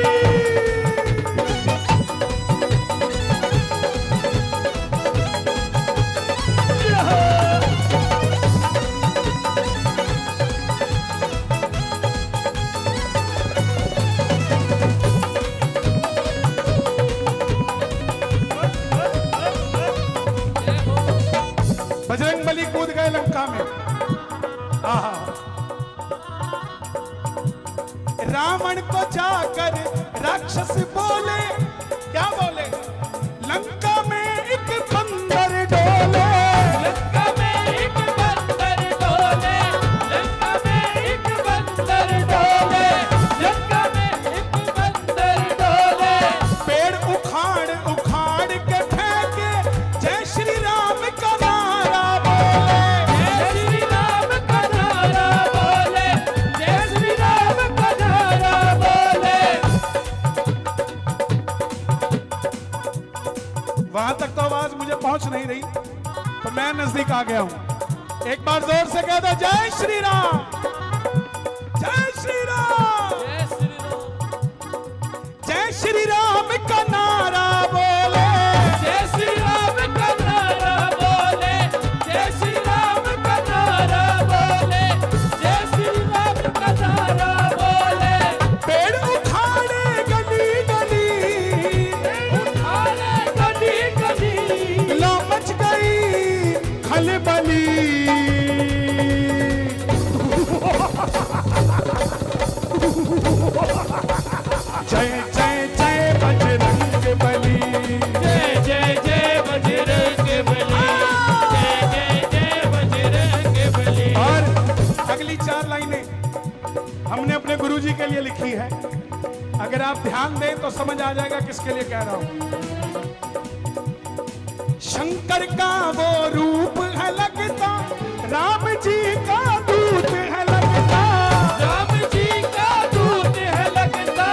बजरंगबली कूद गए लंका में। आहा। रावण को जाकर राक्षस बोले, क्या बोले? लंका में एक बंदर डोले, लंका में एक बंदर डोले, लंका में एक बंदर डोले, लंका में एक बंदर डोले। पेड़ उखाड़ उखाड़ के फेंके, जय श्री राम का नारा बोले। जय श्री राम का नारा बोले, जय श्री राम का नारा बोले। वहां तक तो आवाज मुझे पहुंच नहीं रही, तो मैं नजदीक आ गया हूं। एक बार जोर से कह दो, जय श्री राम, जय श्री राम, जय श्री राम, जय श्री राम का नारा बोले। जय श्री राम का नारा बोले, जय श्री राम का नारा बोले, जय श्री राम का नारा बोले। पेड़ उखाड़े गली गली, उठाले गली अगली 4 लाइनें हमने अपने गुरुजी के लिए लिखी है। अगर आप ध्यान दें तो समझ आ जाएगा किसके लिए कह रहा हूं। शंकर का वो रूप है लगता, राम जी का दूत है लगता, राम जी का दूत है लगता,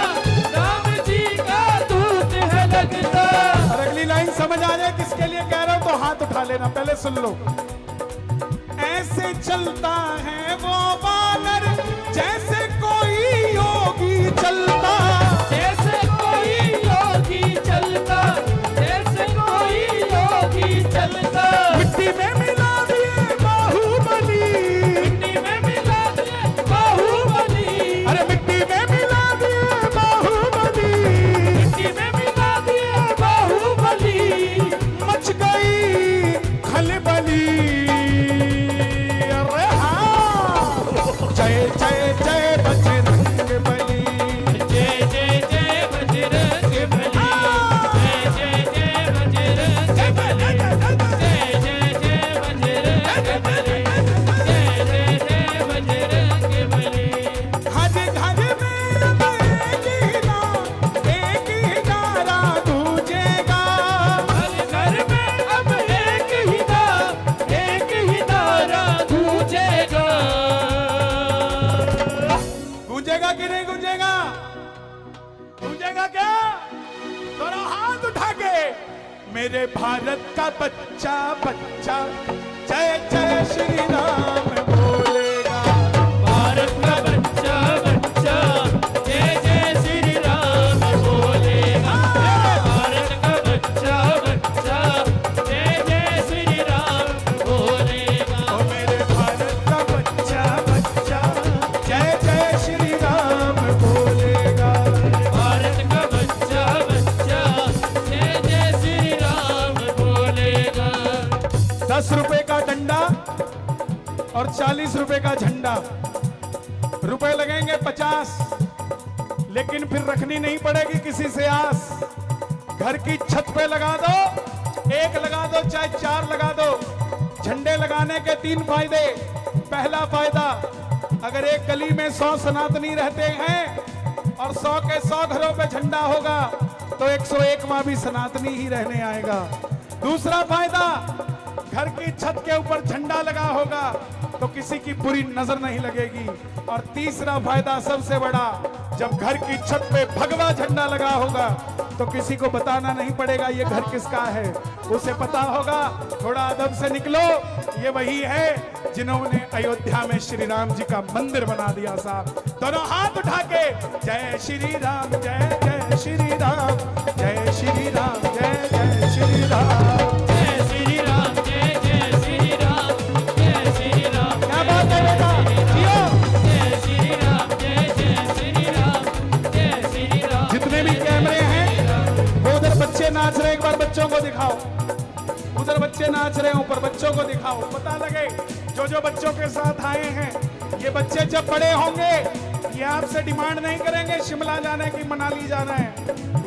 राम जी का दूत है लगता। और अगली लाइन समझ आ जाए किसके लिए कह रहा हूं तो हाथ उठा लेना, पहले सुन लो। ऐसे चलता है वो वानर जैसे कोई योगी चलता, जैसे कोई योगी चलता, जैसे कोई योगी चलता। मिट्टी में मिला दिए बाहुबली, मिट्टी में मिला दिए बाहुबली, अरे मिट्टी में मिला दिए बाहुबली, मिट्टी में मिला दिए बाहुबली। मच गई खलबली। अरे हाँ, जय जय जय बजरंग बली, जय जय जय बजरंग बली, जय जय जय बजरंग बली, जय जय जय बजरंग बली, जय जय जय बजरंग बली। हज घर में अब एक ही नारा गूंजेगा, हर घर में अब एक ही नारा गूंजेगा। गूंजेगा कि नहीं गूंजेगा? गूंजेगा क्या? दोनों हाथ उठा के मेरे भारत का बच्चा बच्चा जय जय श्री राम बोलेगा। भारत का बच्चा बच्चा जय जय श्री राम बोलेगा। भारत का बच्चा बच्चा जय जय श्री राम बोलेगा। ओ मेरे भारत का बच्चा बच्चा जय जय श्री राम बोलेगा। भारत का बच्चा बच्चा जय जय श्री राम बोलेगा। 10 रुपए का डंडा और 40 रुपए का झंडा, रुपए लगेंगे 50, लेकिन फिर रखनी नहीं पड़ेगी किसी से आस। घर की छत पे लगा दो, 1 लगा दो चाहे 4 लगा दो। झंडे लगाने के 3 फायदे। पहला फायदा, अगर एक गली में 100 सनातनी रहते हैं और 100 के 100 घरों पे झंडा होगा तो 101वां भी सनातनी ही रहने आएगा। दूसरा फायदा, घर की छत के ऊपर झंडा लगा होगा तो किसी की बुरी नजर नहीं लगेगी। और तीसरा फायदा सबसे बड़ा, जब घर की छत पे भगवा झंडा लगा होगा तो किसी को बताना नहीं पड़ेगा ये घर किसका है, उसे पता होगा। थोड़ा अदब से निकलो, ये वही है जिन्होंने अयोध्या में श्री राम जी का मंदिर बना दिया साहब। दोनों हाथ उठा के जय श्री राम, जय जय श्री राम, जय श्री राम, जय जय श्री राम। जय श्री राम, जय जय श्री राम, जय श्री राम। क्या बात है बेटा, जियो। जय श्री राम, जय जय श्री राम, जय श्री राम। जितने भी कैमरे हैं वो उधर बच्चे नाच रहे हैं, एक बार बच्चों को दिखाओ। उधर बच्चे नाच रहे हैं, ऊपर बच्चों को दिखाओ, पता लगे जो बच्चों के साथ आए हैं। ये बच्चे जब बड़े होंगे ये आपसे डिमांड नहीं करेंगे शिमला जाने की, मनाली जाना है।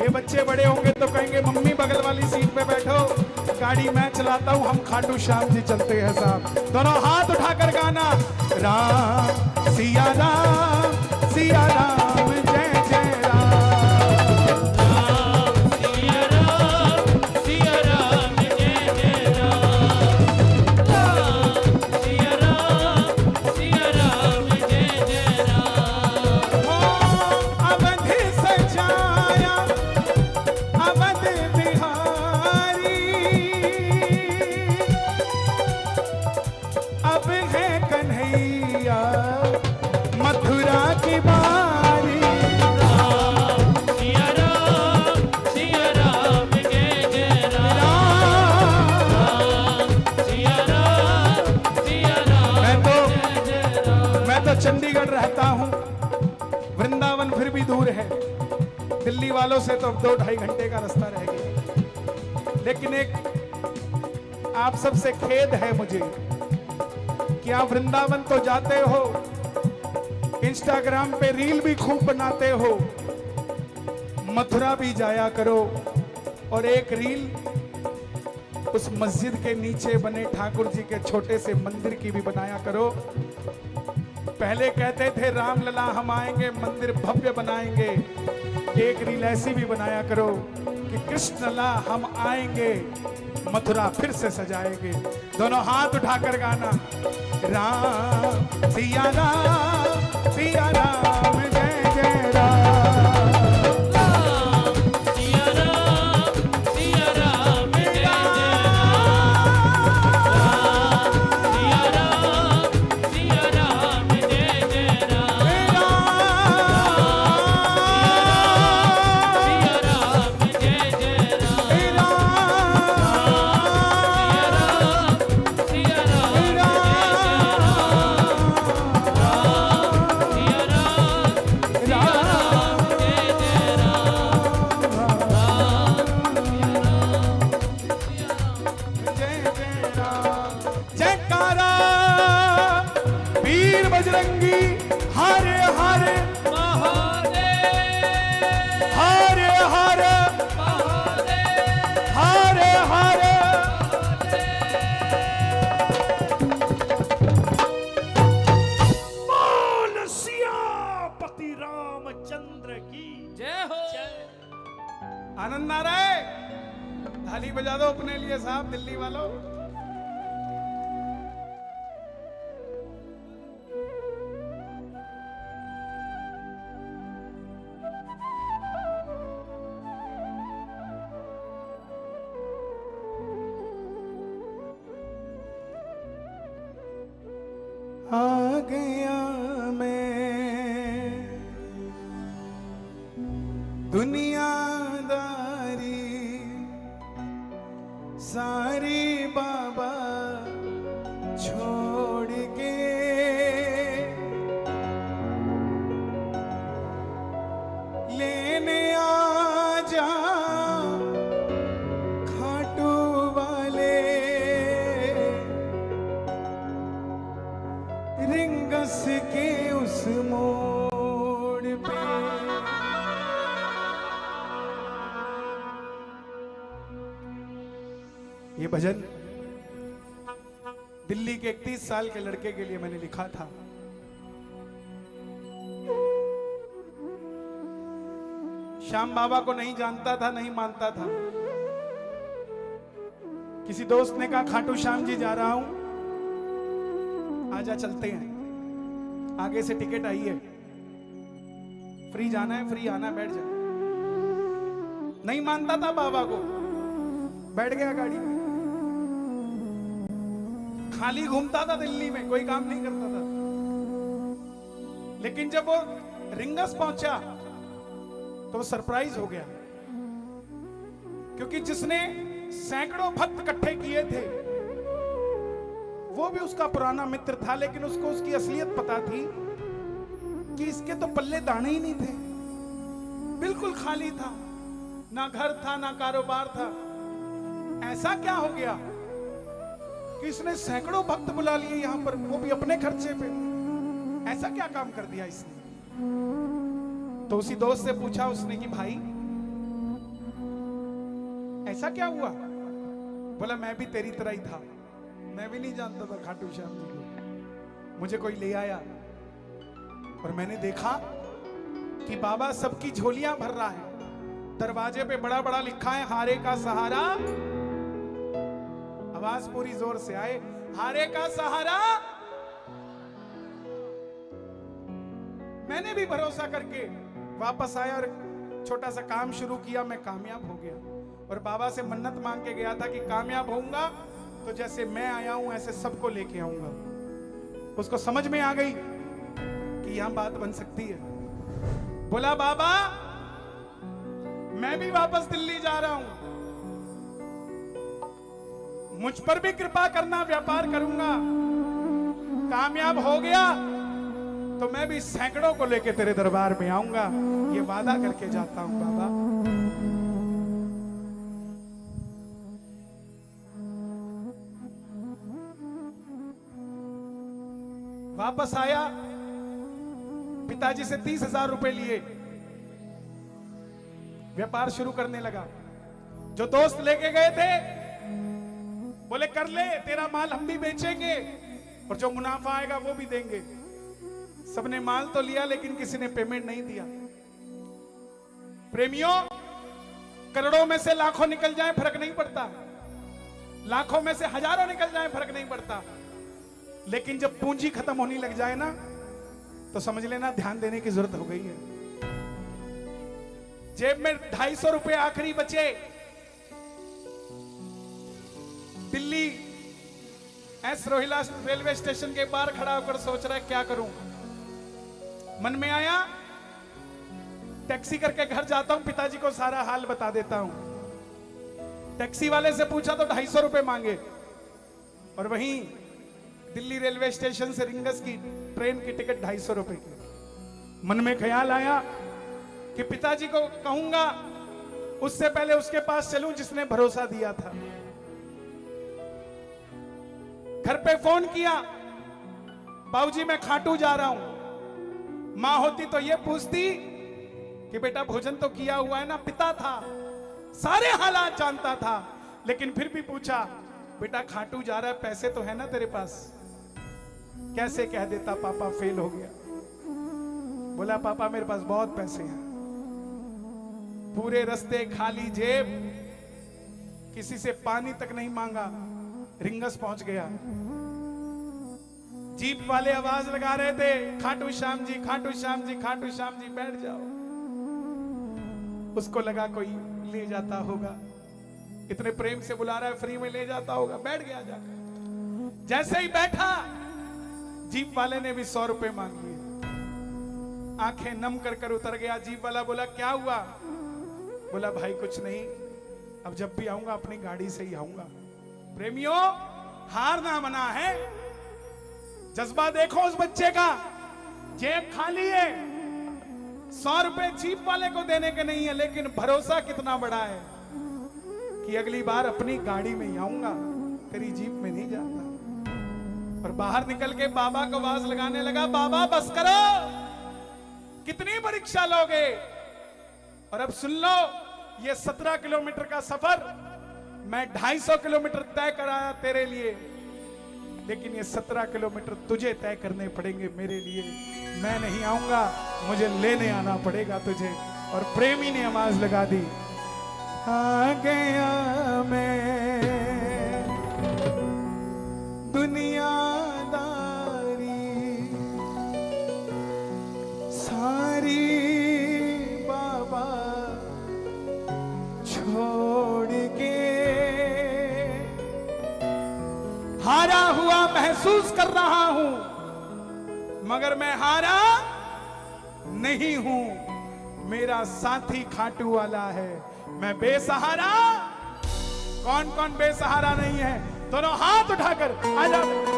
ये बच्चे बड़े होंगे तो कहेंगे मम्मी बगल वाली सीट पे बैठो, गाड़ी मैं चलाता हूँ, हम खाटू श्याम जी चलते हैं साहब। दोनों हाथ उठाकर गाना, राम सिया राम, सिया राम, जय जय राम। राम सिया राम, सिया राम, जय जय राम। राम सिया राम, सिया राम, जय जय राम। अवधि सजाया अवध बिहारी, अब है कन्हैया मथुरा की बारी। राम सिया राम, जय जय राम। राम सिया राम, मैं तो चंडीगढ़ रहता हूँ, वृंदावन फिर भी दूर है, दिल्ली वालों से तो 2-2.5 घंटे का रास्ता रह गया। लेकिन एक आप सबसे खेद है मुझे कि आप वृंदावन तो जाते हो, इंस्टाग्राम पे रील भी खूब बनाते हो, मथुरा भी जाया करो और एक रील उस मस्जिद के नीचे बने ठाकुर जी के छोटे से मंदिर की भी बनाया करो। पहले कहते थे राम लला हम आएंगे, मंदिर भव्य बनाएंगे। एक रील ऐसी भी बनाया करो कि कृष्ण लला हम आएंगे, मथुरा फिर से सजाएंगे। दोनों हाथ उठाकर गाना, राम सिया राम सिया राम जय जय राम। सिया राम जय जय राम। सिया राम जय जय राम। सिया राम जय जय राम। सिया जयकारा वीर बजरंगी हरे हरे हरे हरे हरे हरे। बोल सियापति रामचंद्र की जय हो। आनंद आ रहा है? थाली बजा दो अपने लिए साहब, दिल्ली वालों। आ गया मैं दुनियादारी सारी बाबा छोड़ के, लेने आ जा खाटू वाले रिंगस के उस मोड़ पे। ये भजन दिल्ली के 31 साल के लड़के के लिए मैंने लिखा था। श्याम बाबा को नहीं जानता था, नहीं मानता था। किसी दोस्त ने कहा खाटू श्याम जी जा रहा हूं, आजा चलते हैं, आगे से टिकट आई है, फ्री जाना है, फ्री आना, बैठ जा। नहीं मानता था बाबा को, बैठ गया गाड़ी में, खाली घूमता था दिल्ली में, कोई काम नहीं करता था। लेकिन जब वो रिंगस पहुंचा तो सरप्राइज हो गया, क्योंकि जिसने सैकड़ों भक्त इकट्ठे किए थे वो भी उसका पुराना मित्र था, लेकिन उसको उसकी असलियत पता थी कि इसके तो पल्ले दाने ही नहीं थे, बिल्कुल खाली था, ना घर था ना कारोबार था। ऐसा क्या हो गया कि इसने सैकड़ों भक्त बुला लिए यहां पर, वो भी अपने खर्चे पे। ऐसा क्या काम कर दिया इसने? तो उसी दोस्त से पूछा उसने कि भाई ऐसा क्या हुआ? बोला मैं भी तेरी तरह ही था, मैं भी नहीं जानता था खाटू श्याम जी को। मुझे कोई ले आया और मैंने देखा कि बाबा सबकी झोलियां भर रहा है। दरवाजे पे बड़ा बड़ा लिखा है हारे का सहारा, आवाज पूरी जोर से आए, हारे का सहारा। मैंने भी भरोसा करके वापस आया और छोटा सा काम शुरू किया, मैं कामयाब हो गया। और बाबा से मन्नत मांग के गया था कि कामयाब होऊंगा तो जैसे मैं आया हूं ऐसे सबको लेके आऊंगा। उसको समझ में आ गई कि यहां बात बन सकती है। बोला बाबा मैं भी वापस दिल्ली जा रहा हूं, मुझ पर भी कृपा करना, व्यापार करूंगा। कामयाब हो गया तो मैं भी सैकड़ों को लेके तेरे दरबार में आऊंगा, ये वादा करके जाता हूं बाबा। वापस आया, पिताजी से 30,000 रुपए लिए, व्यापार शुरू करने लगा। जो दोस्त लेके गए थे बोले कर ले, तेरा माल हम भी बेचेंगे और जो मुनाफा आएगा वो भी देंगे। सबने माल तो लिया लेकिन किसी ने पेमेंट नहीं दिया। प्रेमियों, करोड़ों में से लाखों निकल जाए फर्क नहीं पड़ता, लाखों में से हजारों निकल जाए फर्क नहीं पड़ता, लेकिन जब पूंजी खत्म होने लग जाए ना तो समझ लेना ध्यान देने की जरूरत हो गई है। जेब में 250 रुपए आखिरी बचे, दिल्ली एस रोहिला रेलवे स्टेशन के बाहर खड़ा होकर सोच रहा है क्या करूं। मन में आया टैक्सी करके घर जाता हूं, पिताजी को सारा हाल बता देता हूं। टैक्सी वाले से पूछा तो 250 रुपए मांगे, और वहीं दिल्ली रेलवे स्टेशन से रिंगस की ट्रेन की टिकट 250 रुपए की। मन में ख्याल आया कि पिताजी को कहूंगा, उससे पहले उसके पास चलूं जिसने भरोसा दिया था। घर पे फोन किया, बाबूजी मैं खाटू जा रहा हूं। मां होती तो ये पूछती कि बेटा भोजन तो किया हुआ है ना। पिता था, सारे हालात जानता था, लेकिन फिर भी पूछा बेटा खाटू जा रहा है, पैसे तो है ना तेरे पास। कैसे कह देता पापा फेल हो गया। बोला पापा मेरे पास बहुत पैसे हैं। पूरे रास्ते खाली जेब, किसी से पानी तक नहीं मांगा, रिंगस पहुंच गया। जीप वाले आवाज लगा रहे थे, खाटू श्याम जी, खाटू श्याम जी, खाटू श्याम जी बैठ जाओ। उसको लगा कोई ले जाता होगा, इतने प्रेम से बुला रहा है, फ्री में ले जाता होगा, बैठ गया जाकर। जैसे ही बैठा, जीप वाले ने भी 100 रुपए मांग लिए। आंखें नम कर कर उतर गया। जीप वाला बोला क्या हुआ? बोला भाई कुछ नहीं, अब जब भी आऊंगा अपनी गाड़ी से ही आऊंगा। प्रेमियों, हार ना मना है। जज्बा देखो उस बच्चे का, जेब खाली है, 100 रुपए जीप वाले को देने के नहीं है, लेकिन भरोसा कितना बड़ा है कि अगली बार अपनी गाड़ी में ही आऊंगा, तेरी जीप में नहीं जाता। और बाहर निकल के बाबा को आवाज लगाने लगा, बाबा बस करो, कितनी परीक्षा लोगे? और अब सुन लो, ये 17 किलोमीटर का सफर मैं 250 किलोमीटर तय कराया तेरे लिए, लेकिन ये 17 किलोमीटर तुझे तय करने पड़ेंगे मेरे लिए। मैं नहीं आऊंगा, मुझे लेने आना पड़ेगा तुझे। और प्रेमी ने आवाज लगा दी, आ गया मैं दुनियादारी सारी बाबा छोड़ के। हारा हुआ महसूस कर रहा हूं, मगर मैं हारा नहीं हूं। मेरा साथी खाटू वाला है, मैं बेसहारा। कौन कौन बेसहारा नहीं है? दोनों हाथ उठाकर आ जाओ।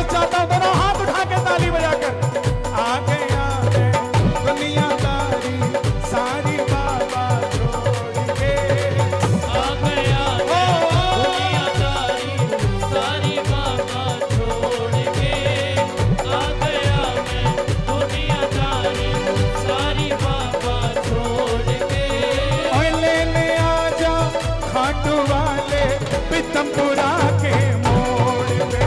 चाहता हूं दोनों हाथ उठा के ताली बजाकर। आ गया मैं दुनियादारी सारी बाबा छोड़ के। आ गया मैं दुनियादारी सारी बाबा छोड़ के। आ गया मैं दुनियादारी सारी बाबा छोड़ के। ओए लेने आजा खाटू वाले पीतमपुरा के मोड़ पे।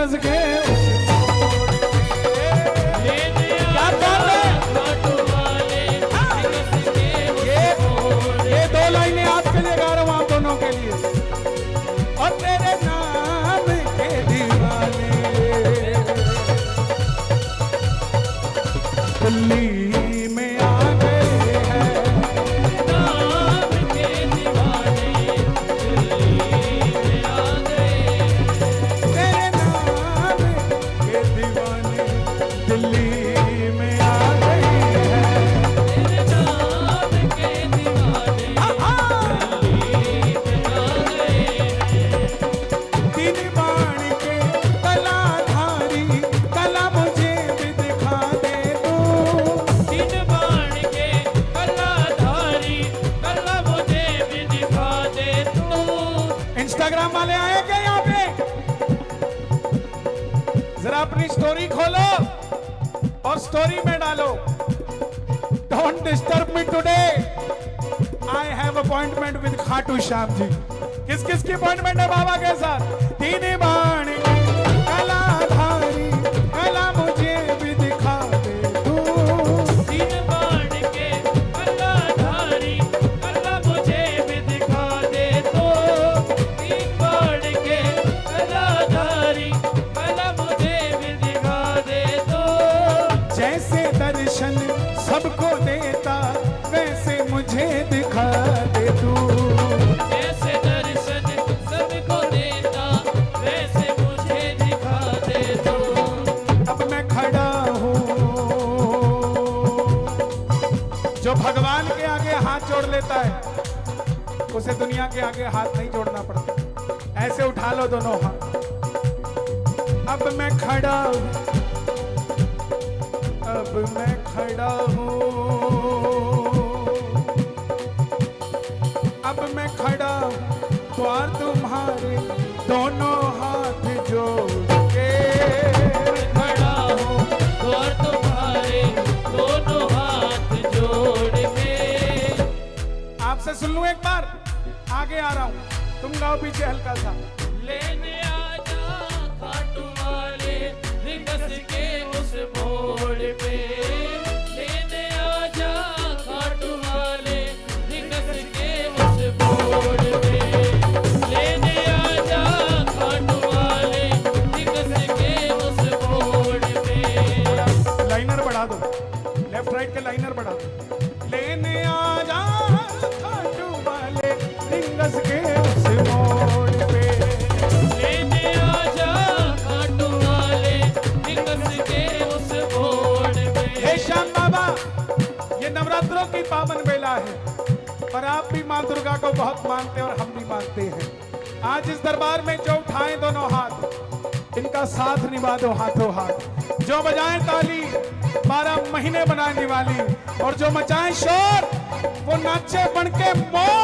रिंगस के उस मोड़ पे। लेने क्या आजा बात है? खाटू वाले रिंगस के उस मोड़ ये दो लाइनें आपके लिए गा रहा हूं, आप दोनों के लिए। और तेरे नाम के दीवाने दिल्ली में आ गए हैं। नाम के दीवाने दिल्ली में आ गए। तेरे नाम के दीवाने दिल्ली में आ गए हैं। तेरे नाम के दीवाने दिल्ली में आ गए। तीन बाण के कलाधारी कला मुझे भी दिखा दे तू। तीन बाण के कलाधारी कला मुझे भी दिखा दे तू। इंस्टाग्राम वाले आए क्या यहाँ पे? जरा अपनी स्टोरी खोलो और स्टोरी में डालो, don't disturb me today, I have appointment with Khatu Shyam ji. किस किस की अपॉइंटमेंट है बाबा के साथ? तीन बाण की कलाधारी कला मुझे भी दिखा दे तू। तीन बाण के कलाधारी कला मुझे भी दिखा दे तो। तीन बाण के कलाधारी कला मुझे भी दिखा दे तो। जैसे दर्शन सबको देता वैसे मुझे दिखा दे तू। जैसे दर्शन सबको देता वैसे मुझे दिखा दे तो। अब मैं खड़ा हूँ, जो भगवान के आगे हाथ जोड़ लेता है उसे दुनिया के आगे हाथ नहीं जोड़ना पड़ता। ऐसे उठा लो दोनों हाथ। अब मैं खड़ा हूँ, अब मैं खड़ा हूँ, अब मैं खड़ा हूँ द्वार तुम्हारे दोनों हाथ जोड़ के। खड़ा हूँ और तुम्हारे दोनों हाथ जोड़ के। आपसे सुन लूं एक बार, आगे आ रहा हूं, तुम गाओ पीछे हल्का सा। लेने आजा खाटू वाले रिंगस के उस मोड़ पे। लेने आजा खाटू वाले रिंगस के उस मोड़ पे। लेने आजा खाटू वाले रिंगस के उस मोड़ पे। लाइनर बढ़ा दो, लेफ्ट राइट के लाइनर बढ़ा दो। लेने आ जा खाटू वाले रिंगस के उस मोड़ पे। लेने आजा खाटू वाले रिंगस के उस मोड़ पे। हे श्याम बाबा, ये नवरात्रों की पावन बेला है और आप भी मां दुर्गा को बहुत मानते हैं और हम भी मानते हैं। आज इस दरबार में जो उठाएं दोनों हाथ, इनका साथ निभा दो हाथों हाथ। जो बजाएं ताली 12 महीने बनाए दिवाली, और जो मचाएं शोर वो नाचे बनके मोर।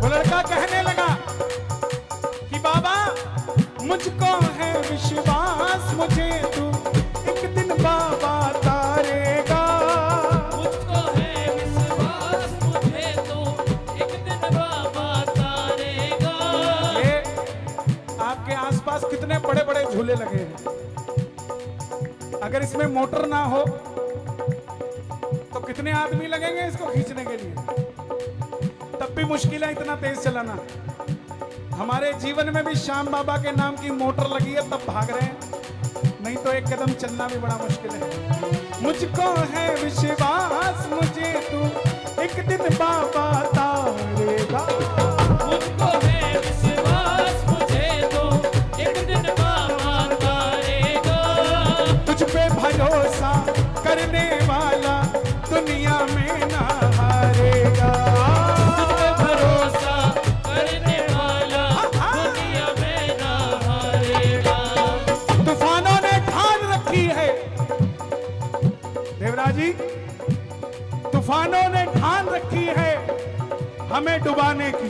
वो लड़का कहने लगा कि बाबा मुझको है विश्वास, मुझे तू एक दिन बाबा तारेगा। मुझको है विश्वास मुझे तो एक दिन बाबा तारेगा। ये आपके आसपास कितने बड़े बड़े झूले लगे हैं, अगर इसमें मोटर ना हो तो कितने आदमी लगेंगे इसको खींचने के लिए? तब भी मुश्किल है इतना तेज चलाना। हमारे जीवन में भी श्याम बाबा के नाम की मोटर लगी है तब भाग रहे हैं, नहीं तो एक कदम चलना भी बड़ा मुश्किल है। मुझको है विश्वास, मुझे तू एक दिन बाबा तारेगा। मुझको है विश्वास मुझे तो एक दिन बाबा तारेगा। तुझ पे भरोसा करने वाला दुनिया में ना हारेगा। तुझ पे भरोसा करने वाला दुनिया में ना हारेगा। तूफानों ने ठान रखी है, देवराज जी, तूफानों ने ठान रखी है हमें डुबाने की,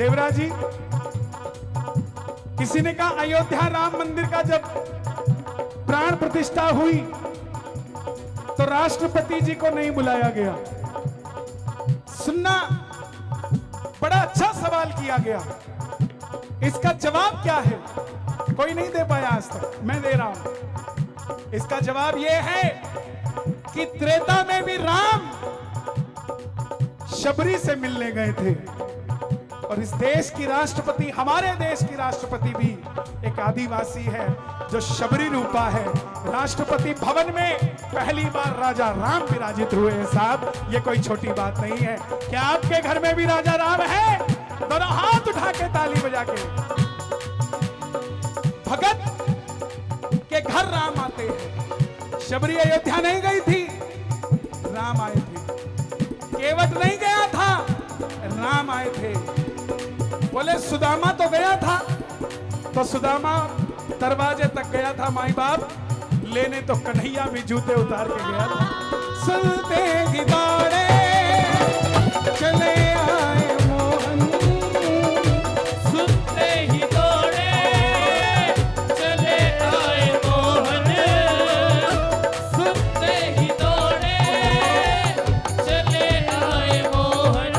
देवराज जी, किसी ने कहा अयोध्या राम मंदिर का जब प्राण प्रतिष्ठा हुई तो राष्ट्रपति जी को नहीं बुलाया गया। सुनना, बड़ा अच्छा सवाल किया गया। इसका जवाब क्या है? कोई नहीं दे पाया आज तक, मैं दे रहा हूं। इसका जवाब यह है कि त्रेता में भी राम शबरी से मिलने गए थे, और इस देश की राष्ट्रपति, हमारे देश की राष्ट्रपति भी एक आदिवासी है जो शबरी रूपा है। राष्ट्रपति भवन में पहली बार राजा राम विराजित हुए हैं साहब, ये कोई छोटी बात नहीं है। क्या आपके घर में भी राजा राम है? दोनों हाथ उठा के ताली बजा के। भगत के घर राम आते हैं। शबरी अयोध्या नहीं गई थी, राम आए थे। केवट नहीं गया था, राम आए थे। बोले सुदामा तो गया था, तो सुदामा दरवाजे तक गया था माई बाप लेने, तो कन्हैया भी जूते उतार के गया था। सुनते ही दौड़े चले आए मोहन, सुनते ही दौड़े चले आए मोहन, सुनते ही दौड़े चले आए मोहन,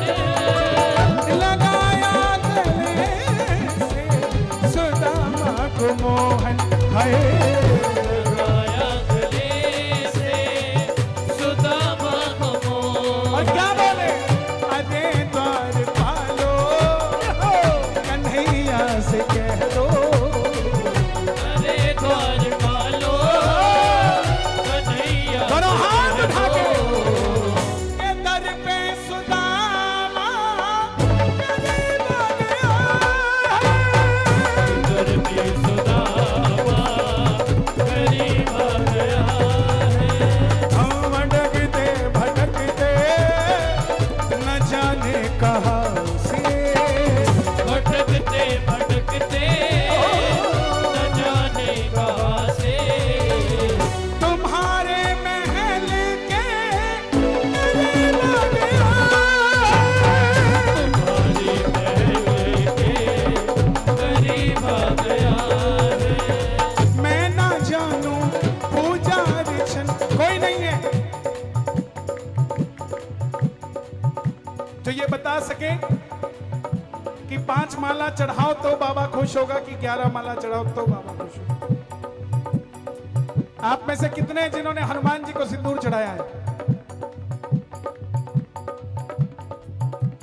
लगाया गले से सुदामा को मोहन है। लगाया गले से सुदामा को मोहन। और क्या बोले? अरे द्वार पालो कन्हैया से कह दो, अरे द्वार पालो कन्हैया दोनों हाथ उठा के के दर पे सुदामा करीब आ गया है। दर पे सुदामा करीब आ गया है। हम भटकते न जाने कहाँ से, भटकते भटकते न जाने कहाँ से, तुम्हारे महल के करीब आ गया है। तुम्हारे महल के करीब आ गया है। मैं ना जानू पूजा अर्चन कोई नहीं है जो ये बता सके कि 5 माला चढ़ाओ तो बाबा खुश होगा कि 11 माला चढ़ाओ तो बाबा खुश होगा। आप में से कितने हैं जिन्होंने हनुमान जी को सिंदूर चढ़ाया है?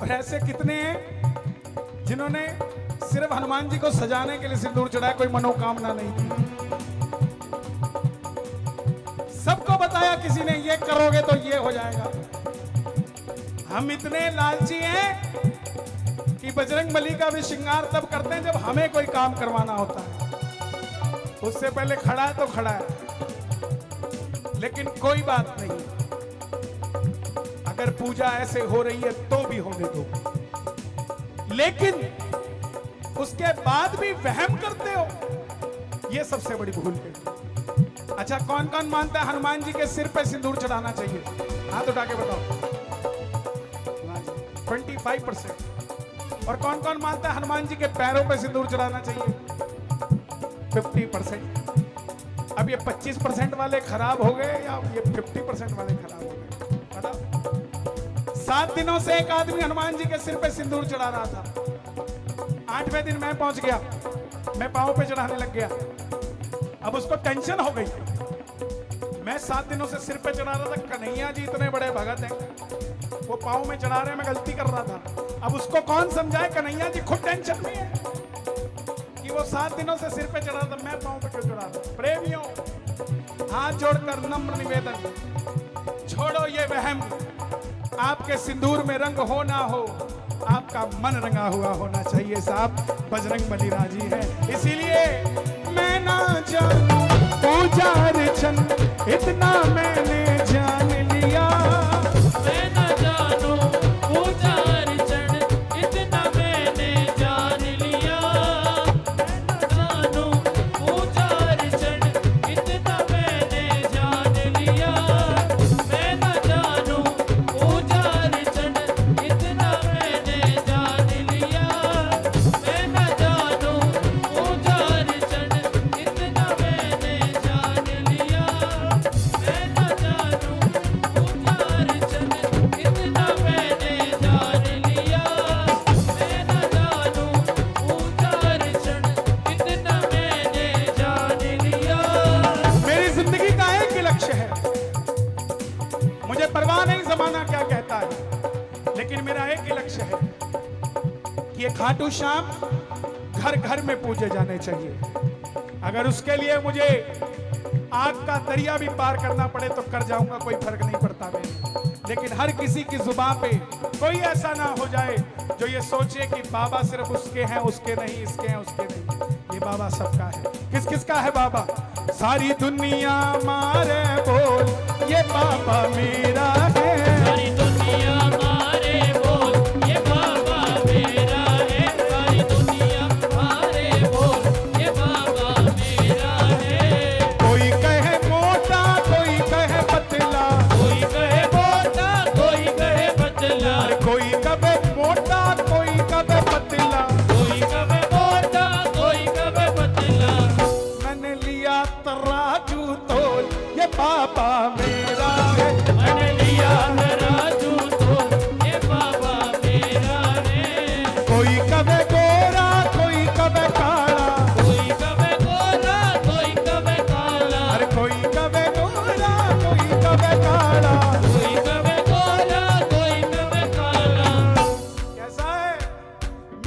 और ऐसे कितने हैं जिन्होंने सिर्फ हनुमान जी को सजाने के लिए सिंदूर चढ़ाया, कोई मनोकामना नहीं थी? सबको बताया किसी ने, ये करोगे तो ये हो जाएगा। हम इतने लालची हैं कि बजरंग बली का भी श्रृंगार तब करते हैं जब हमें कोई काम करवाना होता है। उससे पहले खड़ा है तो खड़ा है, लेकिन कोई बात नहीं, अगर पूजा ऐसे हो रही है तो भी होने दो। लेकिन उसके बाद भी वहम करते हो, यह सबसे बड़ी भूल है। अच्छा, कौन कौन मानता है हनुमान जी के सिर पे सिंदूर चढ़ाना चाहिए? हाथ उठा के बताओ। 25%। और कौन कौन मानता है हनुमान जी के पैरों पे सिंदूर चढ़ाना चाहिए? 50%। अब ये 25% वाले खराब हो गए या ये 50% वाले खराब हो गए? बताओ। 7 दिनों से एक आदमी हनुमान जी के सिर पे सिंदूर चढ़ा रहा था। 8वें दिन मैं पहुंच गया, मैं पांव पे चढ़ाने लग गया। अब उसको टेंशन हो गई। मैं 7 दिनों से सिर पे चढ़ा रहा था, कन्हैया जी इतने बड़े भगत हैं, वो पाँव में चढ़ा रहे, मैं गलती कर रहा था। अब उसको कौन समझाए? कन्हैया जी खुद टेंशन में है कि वो 7 दिनों से सिर पे चढ़ा था, मैं पाँव पे क्यों चढ़ा था? प्रेमियों, हाथ जोड़कर नम्र निवेदन, छोड़ो ये वहम। आपके सिंदूर में रंग हो ना हो, आपका मन रंगा हुआ होना चाहिए साहब। बजरंग बली राजी है, इसीलिए मैं ना जानू पूजा अर्चन, इतना मैंने जान लिया। मैं न जानू पूजा अर्चन, इतना मैंने जान लिया। मैं न जानू पूजा अर्चन, इतना मैंने जान लिया। मैं न जानू पूजा अर्चन, इतना मैंने जान लिया। कि ये खाटू श्याम घर घर में पूजे जाने चाहिए। अगर उसके लिए मुझे आग का दरिया भी पार करना पड़े तो कर जाऊंगा, कोई फर्क नहीं पड़ता मेरे। लेकिन हर किसी की जुबान पे कोई ऐसा ना हो जाए जो ये सोचे कि बाबा सिर्फ उसके हैं, उसके नहीं, इसके हैं, उसके नहीं। ये बाबा सबका है। किस किस का है बाबा? सारी दुनिया मारे बोल ये बाबा मेरा है। सारी दुनिया मारे बोल ये बाबा मेरा है। सारी दुनिया मारे बोल ये बाबा मेरा है। कोई कहे मोटा, कोई कहे पतला, कोई कहे मोटा, कोई कहे पतला, कोई कहे मोटा, कोई कहे पतला। कोई कहे मोटा, कोई कहे पतला। मैंने लिया तराजू तोल ये बाबा मेरा है। मैंने लिया तराजू तोल ये बाबा मेरा है। कोई कहे गोरा, कोई कहे काला, कोई कहे गोरा, कोई कहे काला, अरे कोई कहे गोरा, कोई कहे काला। कोई कहे गोरा, कोई कहे काला। कैसा है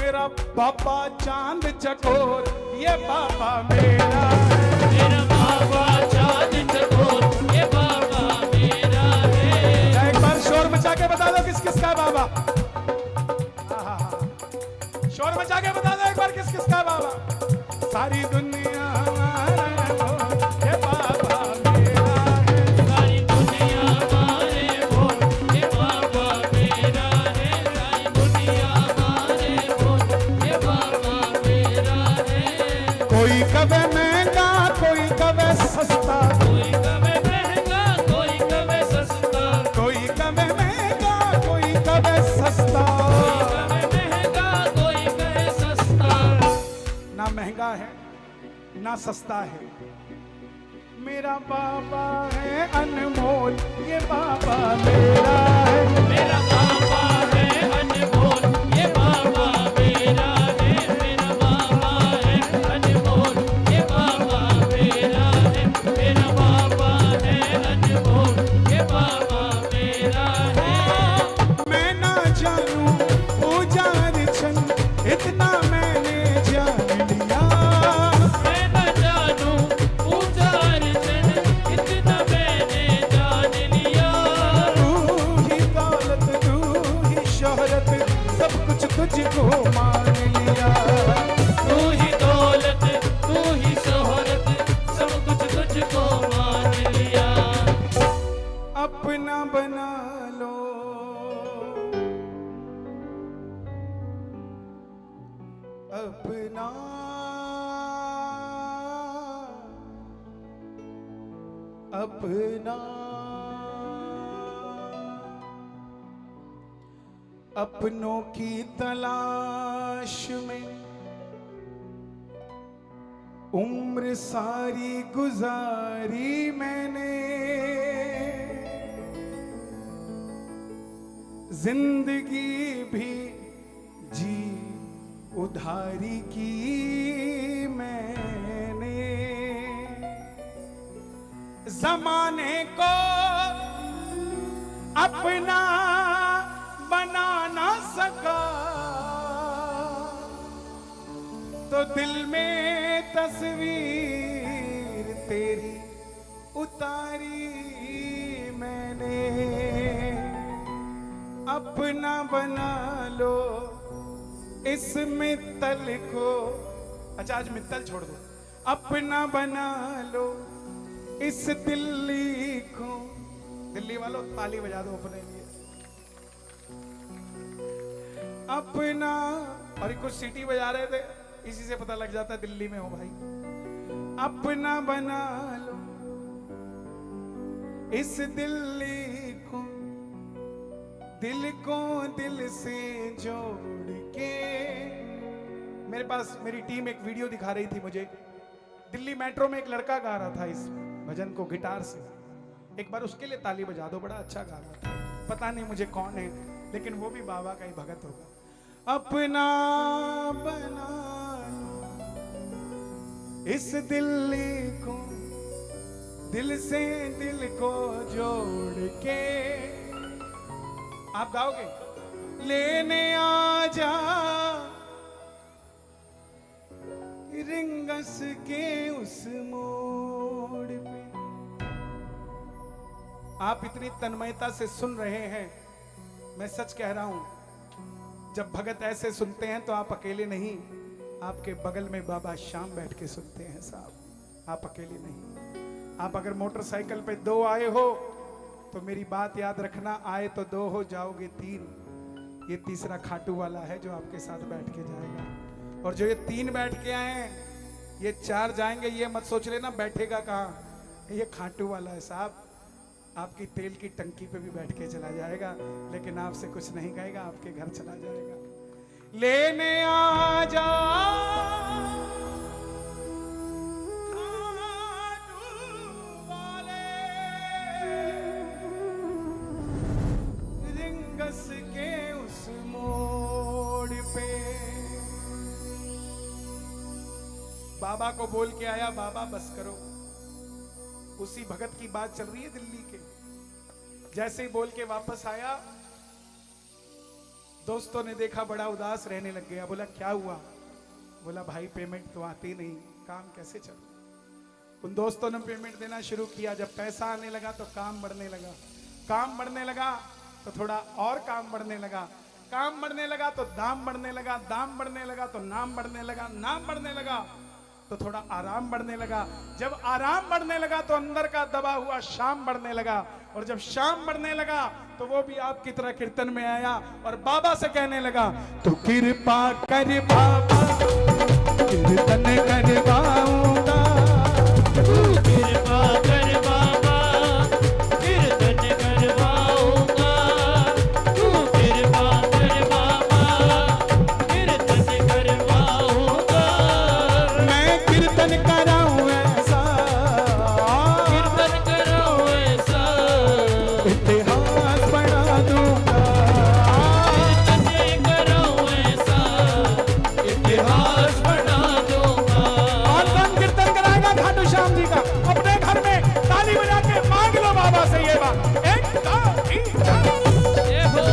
मेरा बाबा चांद चकोर ये बाबा मेरा है। मेरा बाबा चाँद चकोर ये बाबा मेरा है। एक बार शोर मचा के बता दो किस किस का है बाबा। शोर मचा के बता दो एक बार किस किस का है बाबा। सारी दुनिया मारे बोल ये बाबा मेरा है। सारी दुनिया मारे बोल ये बाबा मेरा है। सारी दुनिया मारे बोल ये बाबा मेरा है। कोई कवे महंगा, कोई कवे सस्ता, कोई कहे महंगा, कोई कहे सस्ता, कोई कवे महंगा, कोई कवे सस्ता। कोई कहे महंगा, कोई कहे सस्ता। ना महंगा है ना सस्ता है, मेरा बाबा है अनमोल ये बाबा मेरा है। मेरा बाबा है अनमोल ये बाबा मेरा है। मेरा बाबा है अनमोल ये बाबा मेरा है। मेरा बाबा है अनमोल ये बाबा मेरा है। मैं ना जानू पूजा अर्चन इतना मैंने जान लिया। मैं न जानूं पूजा अर्चन इतना मैंने जान लिया। तू ही दौलत, तू ही शोहरत, सब कुछ तुझको मान लिया। तू ही दौलत, तू ही शोहरत, सब कुछ तुझको मान लिया। अपना बना लो, अपना अपना अपनों की तलाश में उम्र सारी गुजारी मैंने। जिंदगी भी जी उधारी की मैंने। जमाने को अपना बना ना सका तो दिल में तस्वीर तेरी उतारी मैंने। अपना बना लो इस मित्तल को। अच्छा आज मित्तल छोड़ दो, अपना बना लो इस दिल्ली को। दिल्ली वालों ताली बजा दो अपने लिए। अपना, और ये कुछ सीटी बजा रहे थे, इसी से पता लग जाता है दिल्ली में हो भाई। अपना बना लो इस दिल्ली को, दिल को दिल से जोड़ के। मेरे पास मेरी टीम एक वीडियो दिखा रही थी मुझे। दिल्ली मेट्रो में एक लड़का गा रहा था इस भजन को गिटार से। एक बार उसके लिए ताली बजा दो, बड़ा अच्छा गा रहा था। पता नहीं मुझे कौन है, लेकिन वो भी बाबा का ही भगत होगा। अपना बना इस दिल्ली को, दिल से दिल को जोड़ के। आप गाओगे? लेने आ जा रिंगस के उस मोड़ पे। आप इतनी तन्मयता से सुन रहे हैं, मैं सच कह रहा हूं, जब भगत ऐसे सुनते हैं तो आप अकेले नहीं, आपके बगल में बाबा श्याम बैठ के सुनते हैं साहब, आप अकेले नहीं। आप अगर मोटरसाइकिल पे 2 आए हो तो मेरी बात याद रखना, आए तो 2 हो, जाओगे 3। ये तीसरा खाटू वाला है जो आपके साथ बैठ के जाएगा, और जो ये 3 बैठ के आए हैं, ये 4 जाएंगे। ये मत सोच लेना बैठेगा कहाँ, ये खाटू वाला है साहब, आपकी तेल की टंकी पे भी बैठ के चला जाएगा, लेकिन आपसे कुछ नहीं कहेगा, आपके घर चला जाएगा। लेने आ जा रिंगस के उस मोड़ पे। बाबा को बोल के आया, बाबा बस करो। उसी भगत की बात चल रही है दिल्ली के। जैसे ही बोल के वापस आया, दोस्तों ने देखा बड़ा उदास रहने लग गया। बोला क्या हुआ? बोला भाई पेमेंट तो आती नहीं, काम कैसे चले। उन दोस्तों ने पेमेंट देना शुरू किया। जब पैसा आने लगा तो काम बढ़ने लगा, काम बढ़ने लगा तो थोड़ा और काम बढ़ने लगा, काम बढ़ने लगा तो दाम बढ़ने लगा, दाम बढ़ने लगा तो नाम बढ़ने लगा, नाम बढ़ने लगा तो थोड़ा आराम बढ़ने लगा। जब आराम बढ़ने लगा तो अंदर का दबा हुआ शाम बढ़ने लगा, और जब शाम बढ़ने लगा तो वो भी आपकी तरह कीर्तन में आया और बाबा से कहने लगा, तो कृपा कर बाबा कीर्तन करवाऊंगा, कृपा कर बाबा कीर्तन करवाऊंगा, तू कृपा कर बाबा कीर्तन करवाऊंगा। मैं कीर्तन कराऊं ऐसा, कीर्तन कराऊं ऐसा, इतिहास बना दूंगा, कीर्तन कराऊं ऐसा, इतिहास बना दूंगा। और कौन कीर्तन कराएगा? खाटू श्याम जी का। अपने घर में ताली बजा के मांग लो बाबा से ये बात। 1 2 3 4। ये हो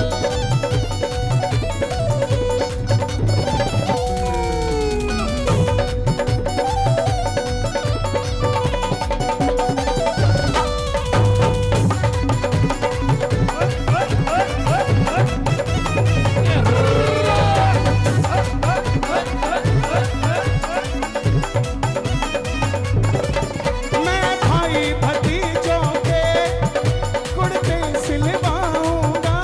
मैं भाई भतीजों के कुर्ते सिलवाऊंगा,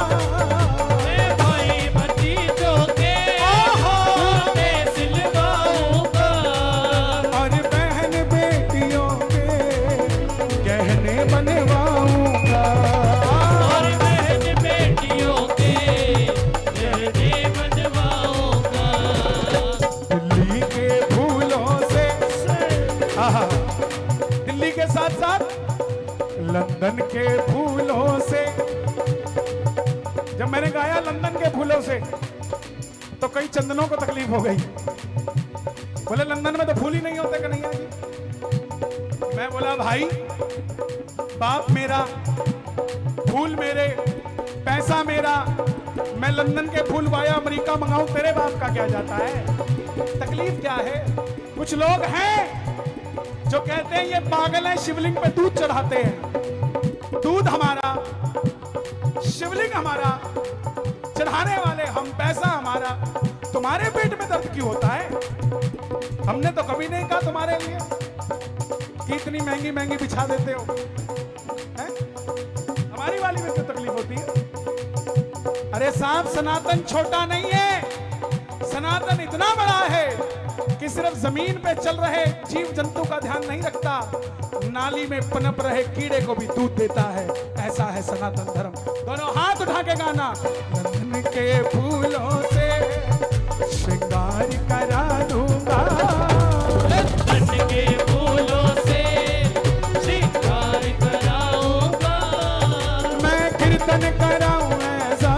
मैं भाई भतीजों के कुर्ते सिलवाऊंगा, और बहन बेटियों के गहने बनवाऊंगा, और बहन बेटियों के गहने बनवाऊंगा। दिल्ली के फूलों से, आहा, दिल्ली के साथ साथ लंदन के फूलों से। जब मैंने गाया लंदन के फूलों से तो कई चंदनों को तकलीफ हो गई। बोले लंदन में तो फूल ही नहीं होते कन्हैया जी। मैं बोला भाई, बाप मेरा, फूल मेरे, पैसा मेरा, मैं लंदन के फूल वाया अमेरिका मंगाऊं, तेरे बाप का क्या जाता है? तकलीफ क्या है? कुछ लोग हैं जो कहते हैं ये पागल है, शिवलिंग पे दूध चढ़ाते हैं। दूध हमारा, शिवलिंग हमारा, चढ़ाने वाले हम, पैसा हमारा। तुम्हारे पेट में दर्द क्यों होता है? हमने तो कभी नहीं कहा तुम्हारे लिए कि इतनी महंगी महंगी बिछा देते हो, हैं? हमारी वाली में क्यों तकलीफ होती है? अरे साहब, सनातन छोटा नहीं है, सनातन इतना बड़ा है कि सिर्फ जमीन पे चल रहे जीव जंतु का ध्यान नहीं रखता, नाली में पनप रहे कीड़े को भी दूध देता है। ऐसा है सनातन धर्म। दोनों हाथ उठा के गाना, लंदन के फूलों से श्रृंगार करा दूंगा, लंदन के फूलों से श्रृंगार कराऊंगा, मैं कीर्तन कराऊं ऐसा,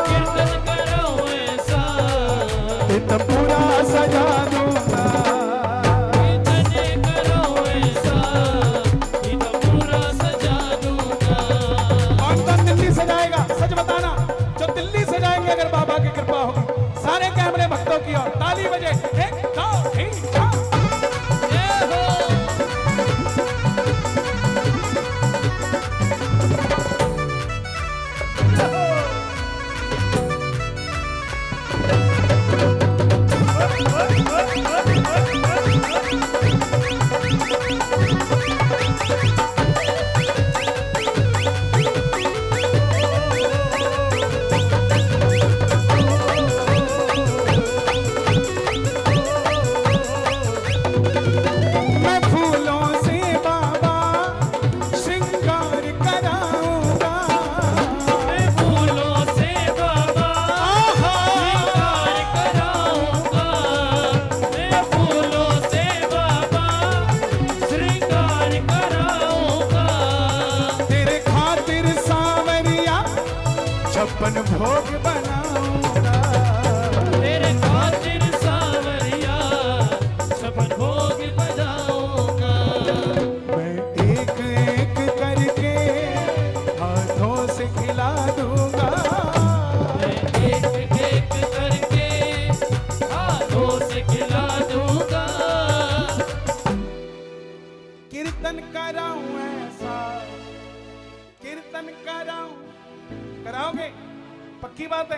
कीर्तन कराऊं ऐसा, तो पूरा सजा दूंगा। कीर्तन कराऊं ऐसा, तो पूरा सजा दूंगा। कौन कौन दिल्ली सजाएगा? सच बताना। जो दिल्ली सजाएंगे अगर बाबा की कृपा होगी, सारे कैमरे भक्तों की ओर, ताली बजे। 1 2 3 छप्पन भोग बनाऊंगा। तेरे खातिर सावरिया छप्पन भोग बजाऊंगा। मैं एक एक करके हाथों से खिला दूंगा। मैं एक एक करके हाथों से खिला दूंगा। कीर्तन कराऊं ऐसा, कीर्तन कराऊं। कराओगे? पक्की बात है।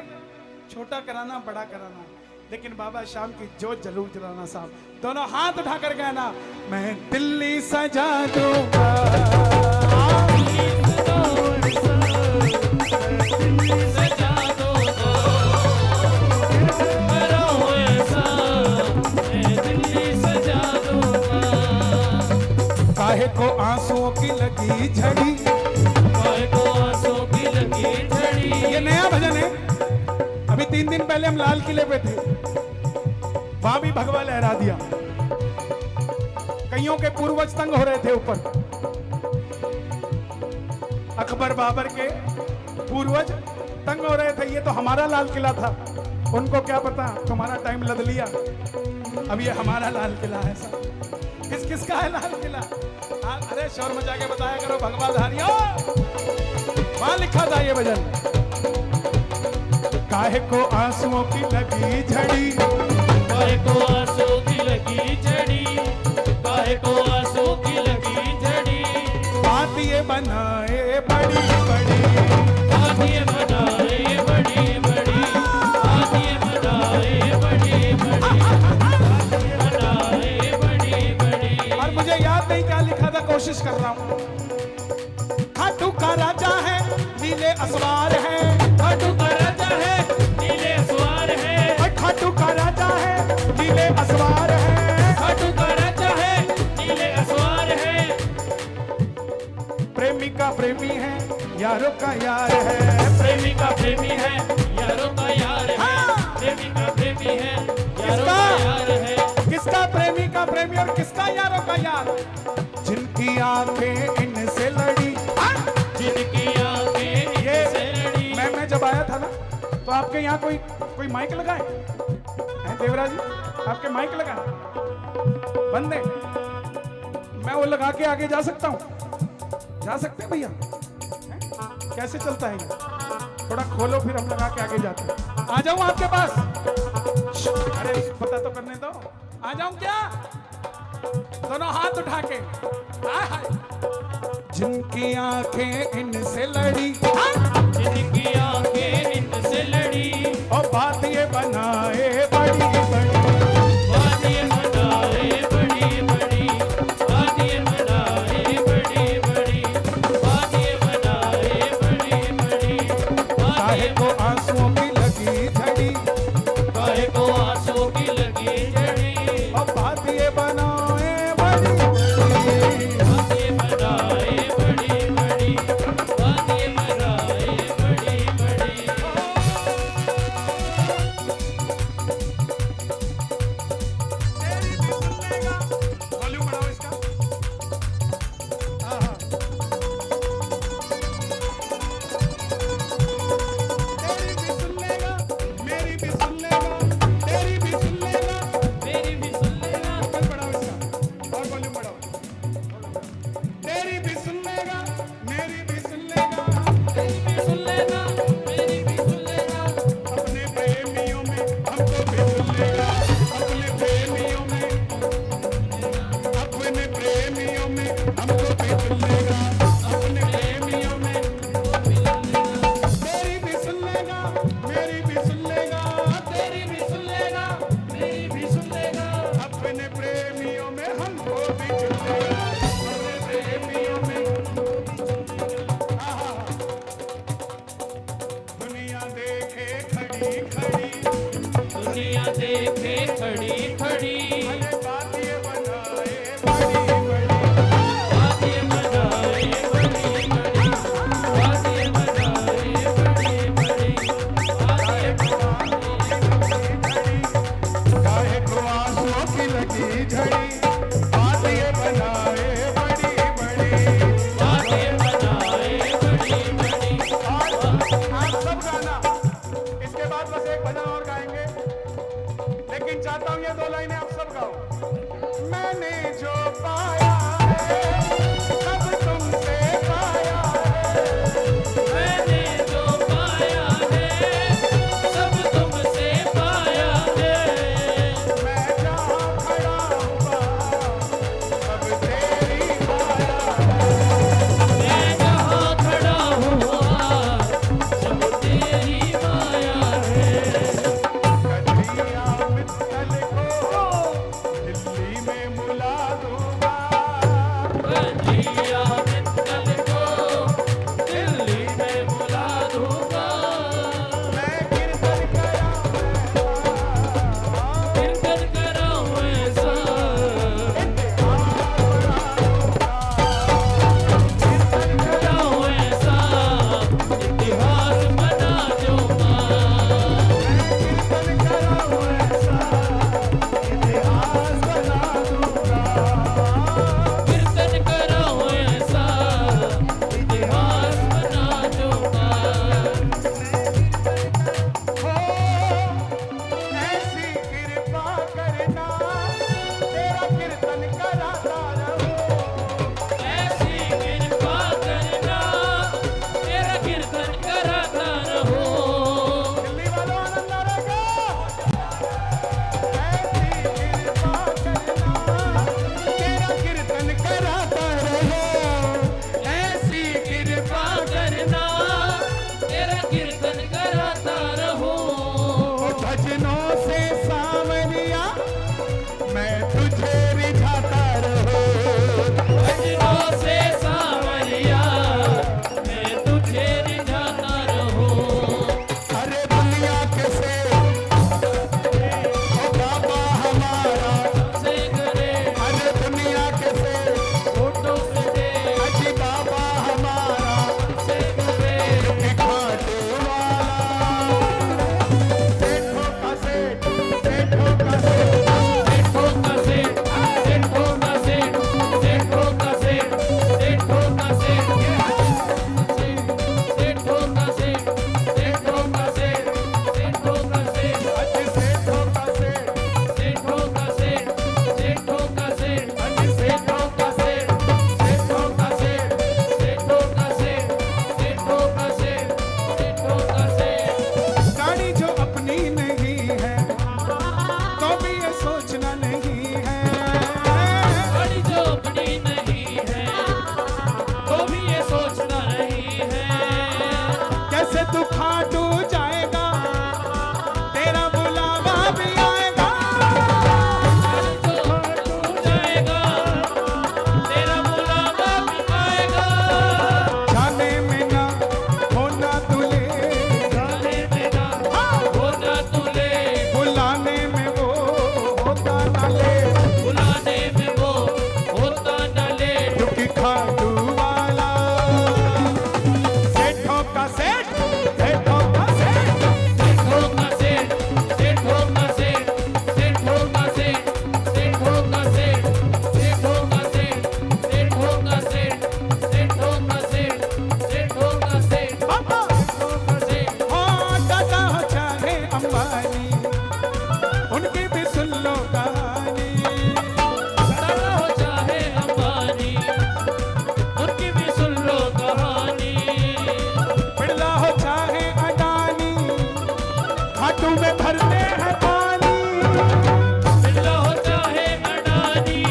छोटा कराना बड़ा कराना, लेकिन बाबा शाम की जोत जरूर जलाना साहब। दोनों हाथ उठाकर कहना, मैं दिल्ली सजा दूंगा। सजा दूंगा। कराऊं ऐसा मैं दिल्ली सजा दूंगा। काहे को आंसुओं की लगी झड़ी। काहे को आंसू की लगी झड़ी। ये नया भजन है। अभी 3 दिन पहले हम लाल किले पे थे, वहां भी भगवा लहरा दिया। कईयों के पूर्वज तंग हो रहे थे ऊपर। अकबर बाबर के पूर्वज तंग हो रहे थे। ये तो हमारा लाल किला था, उनको क्या पता तुम्हारा टाइम लद लिया। अब ये हमारा लाल किला है साहब। किस किस का है लाल किला? अरे शोर मचा के बताया करो भगवाधारियों। वहां लिखा था ये भजन, काहे को आंसुओं की लगी झड़ी। काहे को आंसू की लगी झड़ी। काहे को आंसू की लगी झड़ी। बात ये बनाए बड़ी बड़ी। बात ये बनाए बड़ी बड़ी। बात ये बनाए बड़ी बड़ी। बात ये बनाए बड़ी बड़ी। और मुझे याद नहीं क्या लिखा था, कोशिश कर रहा हूँ। खाटू का राजा है, नीले असवार है। खाटू का राजा है, नीले असवार है। खाटू का राजा है, नीले असवार है। खाटू का राजा है, नीले असवार है। प्रेमी का प्रेमी है, यारों का यार है। प्रेमी का प्रेमी है, यारों का यार है। प्रेमी का प्रेमी है, यारों का यार है। किसका प्रेमी का प्रेमी और किसका यारों का यार? जिनकी आंखें इनसे लड़ी। जिनकी आंखें इनसे लड़ी। मैं जब आया था ना, तो आपके यहाँ कोई माइक लगाए हैं देवराज जी? आपके माइक लगाए बंद है? मैं वो लगा के आगे जा सकता हूँ? जा सकते हैं भैया? हैं? कैसे चलता है ये? थोड़ा खोलो, फिर हम लगा के आगे जाते हैं। आ जाऊं आपके पास? अरे पता तो करने दो। आ जाऊं क्या? दोनों हाथ उठा के। हाय हाय। जिनकी आंखें इनसे लड़ी। जिनकी आंखें इनसे लड़ी। और बात ये बनाए बड़ी बड़ी। बात ये बनाए बड़ी बड़ी। बात ये बनाए बड़ी बड़ी। बात ये बनाए बड़ी बड़ी। काहे को आंसुओं की लगी झड़ी। काहे को आंसू की लगी झड़ी। और बात ये बनाए बड़ी बड़ी। बात ये बनाए बड़ी बड़ी। बात ये बनाए बड़ी बड़ी। वॉल्यूम बढ़ाओ इसका। हाँ हाँ। तेरी भी सुन लेगा, मेरी भी सुन लेगा, तेरी भी सुन लेगा। मेरी भी सुन लेना। वॉल्यूम बढ़ाओ इसका, और वॉल्यूम बढ़ाओ। तेरी भी सुन लेगा, मेरी भी सुन लेगा। मेरी भी सुन लेना। मेरी भी सुन लेना। अपने प्रेमियों में हमको भी सुन लेगा। अपने प्रेमियों में, अपने प्रेमियों में हमको भी सुन लेगा। अपने प्रेमियों में तेरी भी सुन लेगा, मेरी भी सुन लेगा। तेरी भी सुन लेना। मेरी भी सुन लेना। अपने प्रेमियों में हमको भी सुन लेगा। अपने प्रेमियों में आहा। दुनिया देखे खड़ी खड़ी। दुनिया देखे खड़ी खड़ी। अरे बात ये बनाए बड़ी बड़ी। बात ये बनाए बड़ी बड़ी। बात ये बनाए बड़ी बड़ी। बात ये काहे को आंसुओं की लगी झड़ी। बात ये बनाए बड़ी बड़ी। बात ये बनाए बड़ी बड़ी। और आप सब गाना से दो लाइनें आप सब गाओ। मैंने जो पाया है सब तुमसे पाया है। मैंने जो पाया है सब तुमसे पाया है। मैं जहाँ खड़ा हुआ सब तेरी माया है। मैं जहाँ खड़ा हुआ सब तेरी माया है। कन्हैया मित्तल को दिल्ली में बुला दूंगा। कन्हैया मित्तल को दिल्ली में बुला दूंगा। मैं कीर्तन कराऊं ऐसा कराऊं ऐसा इतिहास बना दूंगा। कीर्तन कराऊं ऐसा इतिहास बना दूंगा। ऐसी कृपा करना तेरा कीर्तन कराता रहूं। ऐसी कृपा करना तेरा कीर्तन कराता रहूं। दिल्ली वालों आनंद आ रहेगा। ऐसी कृपा करना तेरा कीर्तन कराता रहूं। ऐसी कृपा करना तेरा कीर्तन कराता रहूं। भजनों से सावरिया मैं तुझे रिझाता रहूं। भजनों से सावरिया मैं तुझे रिझाता रहूं। अरे दुनिया के से ओ बाबा हमारा। से करे अरे दुनिया के से फोटो से दे अजी बाबा हमारा। से करे दिखाते वाला सेठों का सेठ, सेठों का सेठ। सेठों का सेठ सेठों का सेठ सेठों का सेठ सेठों का सेठ सेठों का सेठ सेठों का सेठ सेठों का सेठ अजी सेठों का सेठ, सेठों का सेठ सेठों का सेठ अजी सेठों का सेठ सेठों का सेठ सेठों का सेठ सेठों का सेठ सेठों का सेठ। गाड़ी जो अपनी नहीं है तो भी ये सोचना नहीं है। गाड़ी जो अपनी नहीं है तो भी ये सोचना नहीं है। कैसे तू खाटू जाएगा तेरा बुलावा भी आएगा। जो टूट जाएगा तेरा बुलावा भी आएगा। जाने में ना होना तुले, जाने में ना होना तुले बुलाने में वो होता ना ले। बुलाने में वो होता न ले। क्योंकि खाटू वाला सेठों का सेठ, सेठों का सेठ। सेठों का सेठ सेठों का सेठ सेठों का सेठ सेठों का सेठ सेठों का सेठ सेठों का सेठ सेठों का सेठ सेठों का सेठ बाबा सेठों का सेठ। हाँ दादा हो चाहे अंबानी उनकी भी सुन लो कहानी। दादा हो चाहे अंबानी उनकी भी सुन लो कहानी। बिरला हो चाहे अडानी खाटू में भरते हैं पानी। बिरला हो चाहे अडानी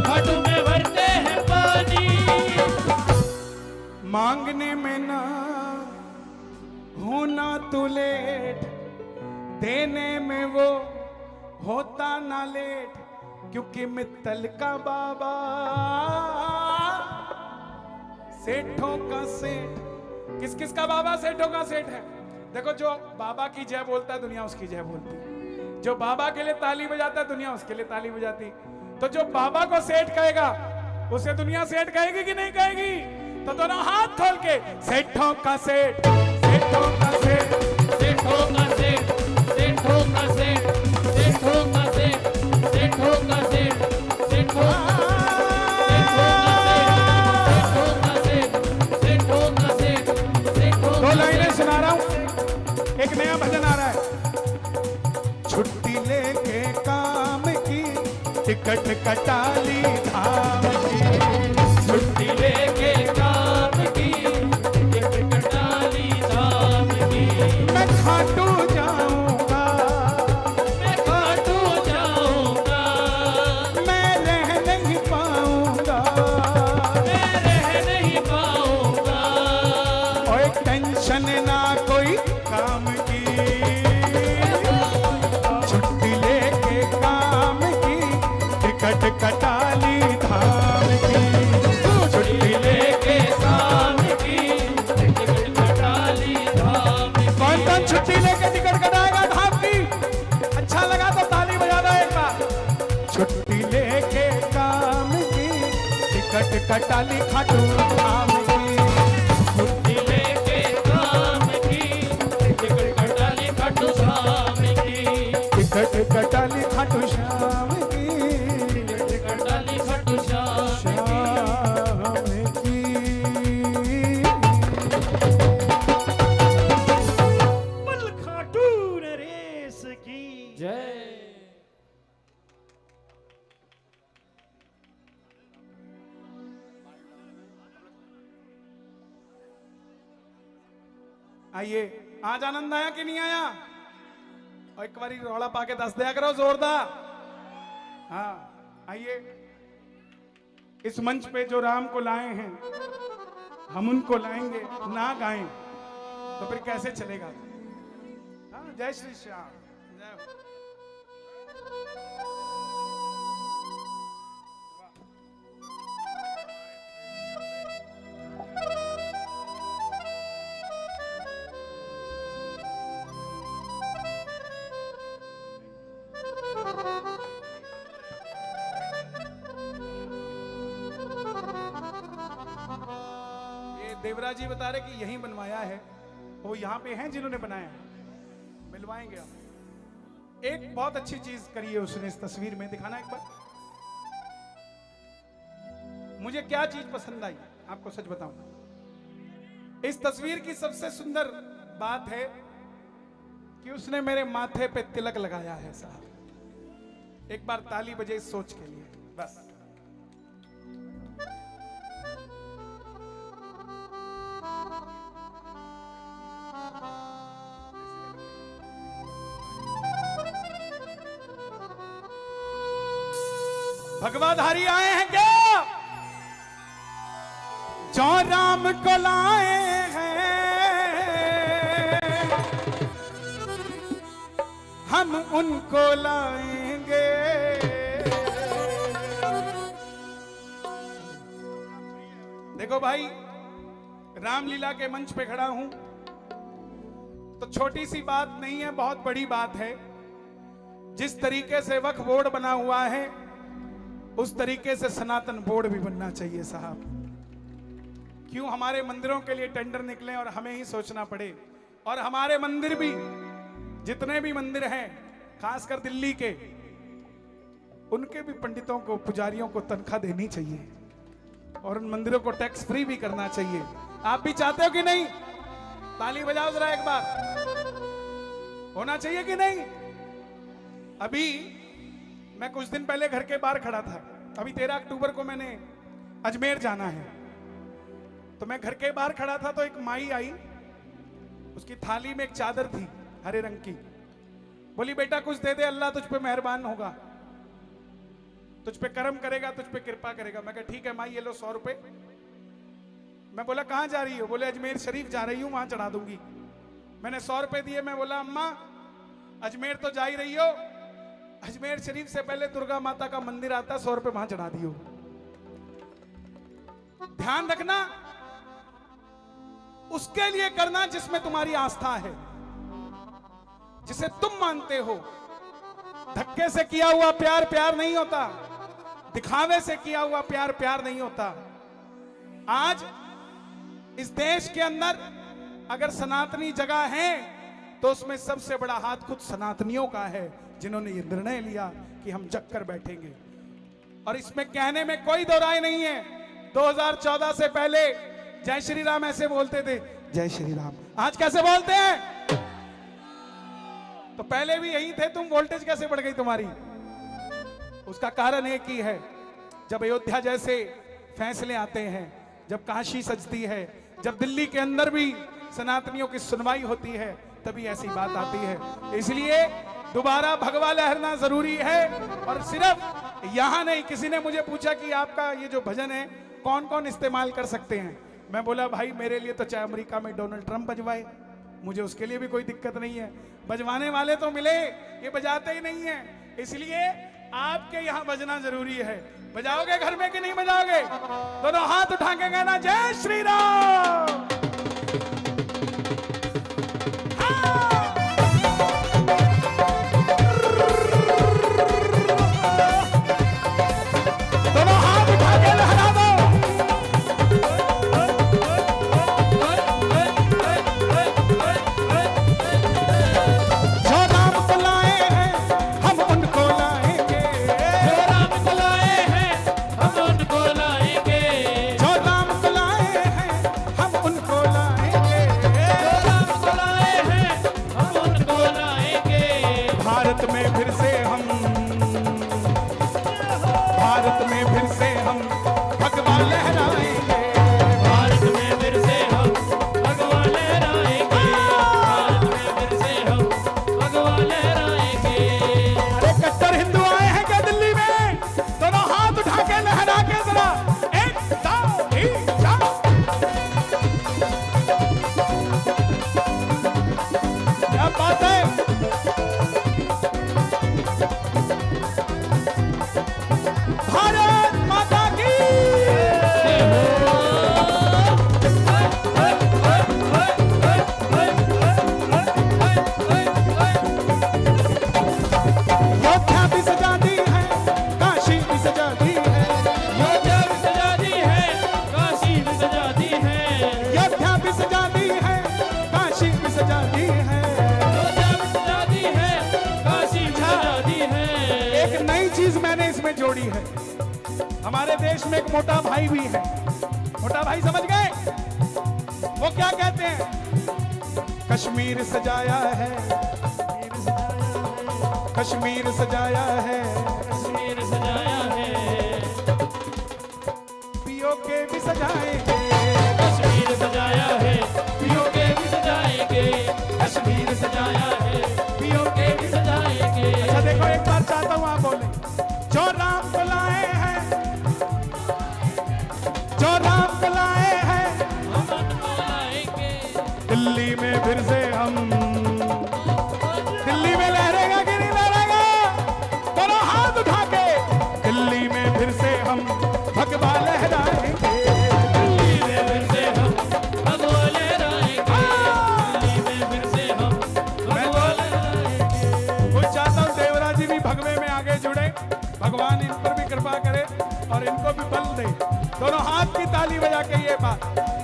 खाटू में भरते हैं पानी। मांगने में ना होना तू लेट, देने में वो होता ना लेट। क्योंकि मित्तल का बाबा सेठों का सेठ। किस किस का बाबा सेठों का सेठ है? देखो जो बाबा की जय बोलता है दुनिया उसकी जय बोलती है। जो बाबा के लिए ताली बजाता है दुनिया उसके लिए ताली बजाती। तो जो बाबा को सेठ कहेगा उसे दुनिया सेठ कहेगी कि नहीं कहेगी? तो दोनों हाथ खोल के सेठों का सेठ, सेठों का सेठ। सेठों का सेठ सेठों का सेठ सेठों का सेठ सेठों का सेठ सेठों का दो लाइनें सुना रहा हूं, एक नया भजन आ रहा है। छुट्टी लेके टिकट कटाली धाम की। छुट्टी लेके काम की, टिकट कटाली धाम की। मैं खाटू जाऊंगा, मैं खाटू जाऊंगा, मैं रह नहीं पाऊंगा, मैं रह नहीं पाऊंगा। और टेंशन ना कोई काम की। छुट्टी लेके काम की, टिकट कटाली धाम की। छुट्टी लेके काम की, टिकट कटाली धाम की। कौन कौन छुट्टी लेके टिकट कटाएगा धाम की? अच्छा लगा तो ताली बजा दो एक बार। छुट्टी लेके काम की, टिकट कटाली खाटू धाम की। छुट्टी लेके काम की, टिकट कटाली खाटू श्याम की। टिकट कटाली खाटू श्याम की। टिकट कटाली खाटू श्याम की। श्याम की। बोल खाटू नरेश की। जय। आइए, आज आनंद आया कि नहीं आया? और एक बारी रौला पाके दस दिया करो जोरदार। हाँ, आइए, इस मंच पे जो राम को लाए हैं, हम उनको लाएंगे, ना गाएं तो फिर कैसे चलेगा? हाँ, जय श्री श्याम, जय हो। देवराज जी बता रहे कि यहीं बनवाया है। वो यहाँ पे हैं जिन्होंने बनाया है, मिलवाएंगे आप। एक बहुत अच्छी चीज करी है उसने इस तस्वीर में, दिखाना एक बार। मुझे क्या चीज पसंद आई आपको सच बताऊं, इस तस्वीर की सबसे सुंदर बात है कि उसने मेरे माथे पे तिलक लगाया है साहब। एक बार ताली बजे इस सोच के लिए बस। भगवाधारी आए हैं क्या? जो राम को लाए हैं, हम उनको लाएंगे। देखो भाई, रामलीला के मंच पे खड़ा हूं तो छोटी सी बात नहीं है, बहुत बड़ी बात है। जिस तरीके से वक्फ बोर्ड बना हुआ है, उस तरीके से सनातन बोर्ड भी बनना चाहिए साहब। क्यों हमारे मंदिरों के लिए टेंडर निकले और हमें ही सोचना पड़े? और हमारे मंदिर भी, जितने भी मंदिर हैं, खासकर दिल्ली के, उनके भी पंडितों को, पुजारियों को तनख्वाह देनी चाहिए और उन मंदिरों को टैक्स फ्री भी करना चाहिए। आप भी चाहते हो कि नहीं? ताली बजाओ जरा एक बार। होना चाहिए कि नहीं? अभी मैं कुछ दिन पहले घर के बाहर खड़ा था। अभी 13 अक्टूबर को मैंने अजमेर जाना है, तो मैं घर के बाहर खड़ा था तो एक माई आई, उसकी थाली में एक चादर थी हरे रंग की। बोली बेटा कुछ दे दे, अल्लाह तुझ पे मेहरबान होगा, तुझ पे करम करेगा, तुझ पे कृपा करेगा। मैं कहा ठीक है माई, ये लो 100 रुपए। मैं बोला कहां जा रही हो? बोले अजमेर शरीफ जा रही हूं, वहां चढ़ा दूंगी। मैंने 100 रुपए दिए। मैं बोला अम्मा अजमेर तो जा ही रही हो, अजमेर शरीफ से पहले दुर्गा माता का मंदिर आता है, 100 रुपए वहां चढ़ा दियो। ध्यान रखना, उसके लिए करना जिसमें तुम्हारी आस्था है, जिसे तुम मानते हो। धक्के से किया हुआ प्यार प्यार नहीं होता, दिखावे से किया हुआ प्यार प्यार नहीं होता। आज इस देश के अंदर अगर सनातनी जगह है तो उसमें सबसे बड़ा हाथ खुद सनातनियों का है, जिन्होंने ये निर्णय लिया कि हम जग कर बैठेंगे। और इसमें कहने में कोई दो राय नहीं है। 2014 से पहले जय श्री राम ऐसे बोलते थे, जय श्री राम। आज कैसे बोलते हैं? तो पहले भी यही थे तुम, वोल्टेज कैसे बढ़ गई तुम्हारी? उसका कारण एक ही है, जब अयोध्या जैसे फैसले आते हैं, जब काशी सजती है, जब दिल्ली के अंदर भी सनातनियों की सुनवाई होती है, तभी ऐसी बात आती है। इसलिए दोबारा भगवा लहरना जरूरी है। और सिर्फ यहां नहीं, किसी ने मुझे पूछा कि आपका ये जो भजन है कौन कौन इस्तेमाल कर सकते हैं। मैं बोला भाई मेरे लिए तो चाहे अमेरिका में डोनाल्ड ट्रंप बजवाए, मुझे उसके लिए भी कोई दिक्कत नहीं है। बजवाने वाले तो मिले, ये बजाते ही नहीं है। इसलिए आपके यहाँ बजना जरूरी है। बजाओगे घर में कि नहीं बजाओगे? दोनों हाथ उठा के कहना जय श्री राम। दोनों हाथ उठा के लहरा दो। जो राम को लाए हैं हम उनको लाएंगे, जो राम को लाए हैं हम उनको लाएंगे, जो राम को लाए हैं हम उनको लाएंगे, जो राम को लाए हैं हम उनको लाएंगे। भारत में फिर से हम, भारत में फिर से हम भगवा लहराएंगे, भारत में फिर से हम भगवा लहराएंगे, भारत में फिर से हम भगवा लहराएंगे। अरे कट्टर हिंदू आए हैं क्या दिल्ली में? दोनों हाथ उठा के लहरा के जरा एक दो तीन चार। क्या बात है। भारत माता की योद्धा भी सजा दी है, काशी भी सजा दी है, योद्धा भी सजा दी है, काशी भी सजा दी है, योद्धा भी सजा दी है, काशी भी सजा दी है। योद्धा भी सजा दी है, काशी भी सजा दी है। एक नई चीज मैंने इसमें जोड़ी है। हमारे देश में एक मोटा भाई भी है। मोटा भाई समझ गए? वो क्या कहते हैं? कश्मीर सजाया है, कश्मीर सजाया है, कश्मीर सजाया है, पीओके भी सजाएंगे, कश्मीर सजाया है, पीओके भी सजाएंगे, कश्मीर सजाया है, पीओके भी सजाएंगे। अच्छा देखो, एक बार चाहता हूं आप बोले, जो राम को लाए हैं, जो राम को लाए हैं, हम उनको लाएंगे, दिल्ली में फिर से हम, दिल्ली में लहरेगा कि नहीं लहरेगा? दोनों हाथ उठा के दिल्ली में फिर से हम भगवा लहराएंगे, दिल्ली में फिर से हम भगवा लहराएंगे, दिल्ली में फिर से हम भगवा लहराएंगे। कुछ चाहता हूं देवराज जी भी भगवे में आगे जुड़े, भगवान इन पर भी कृपा करे और इनको भी बल दे। दोनों हाथ की ताली बजा के ये बात,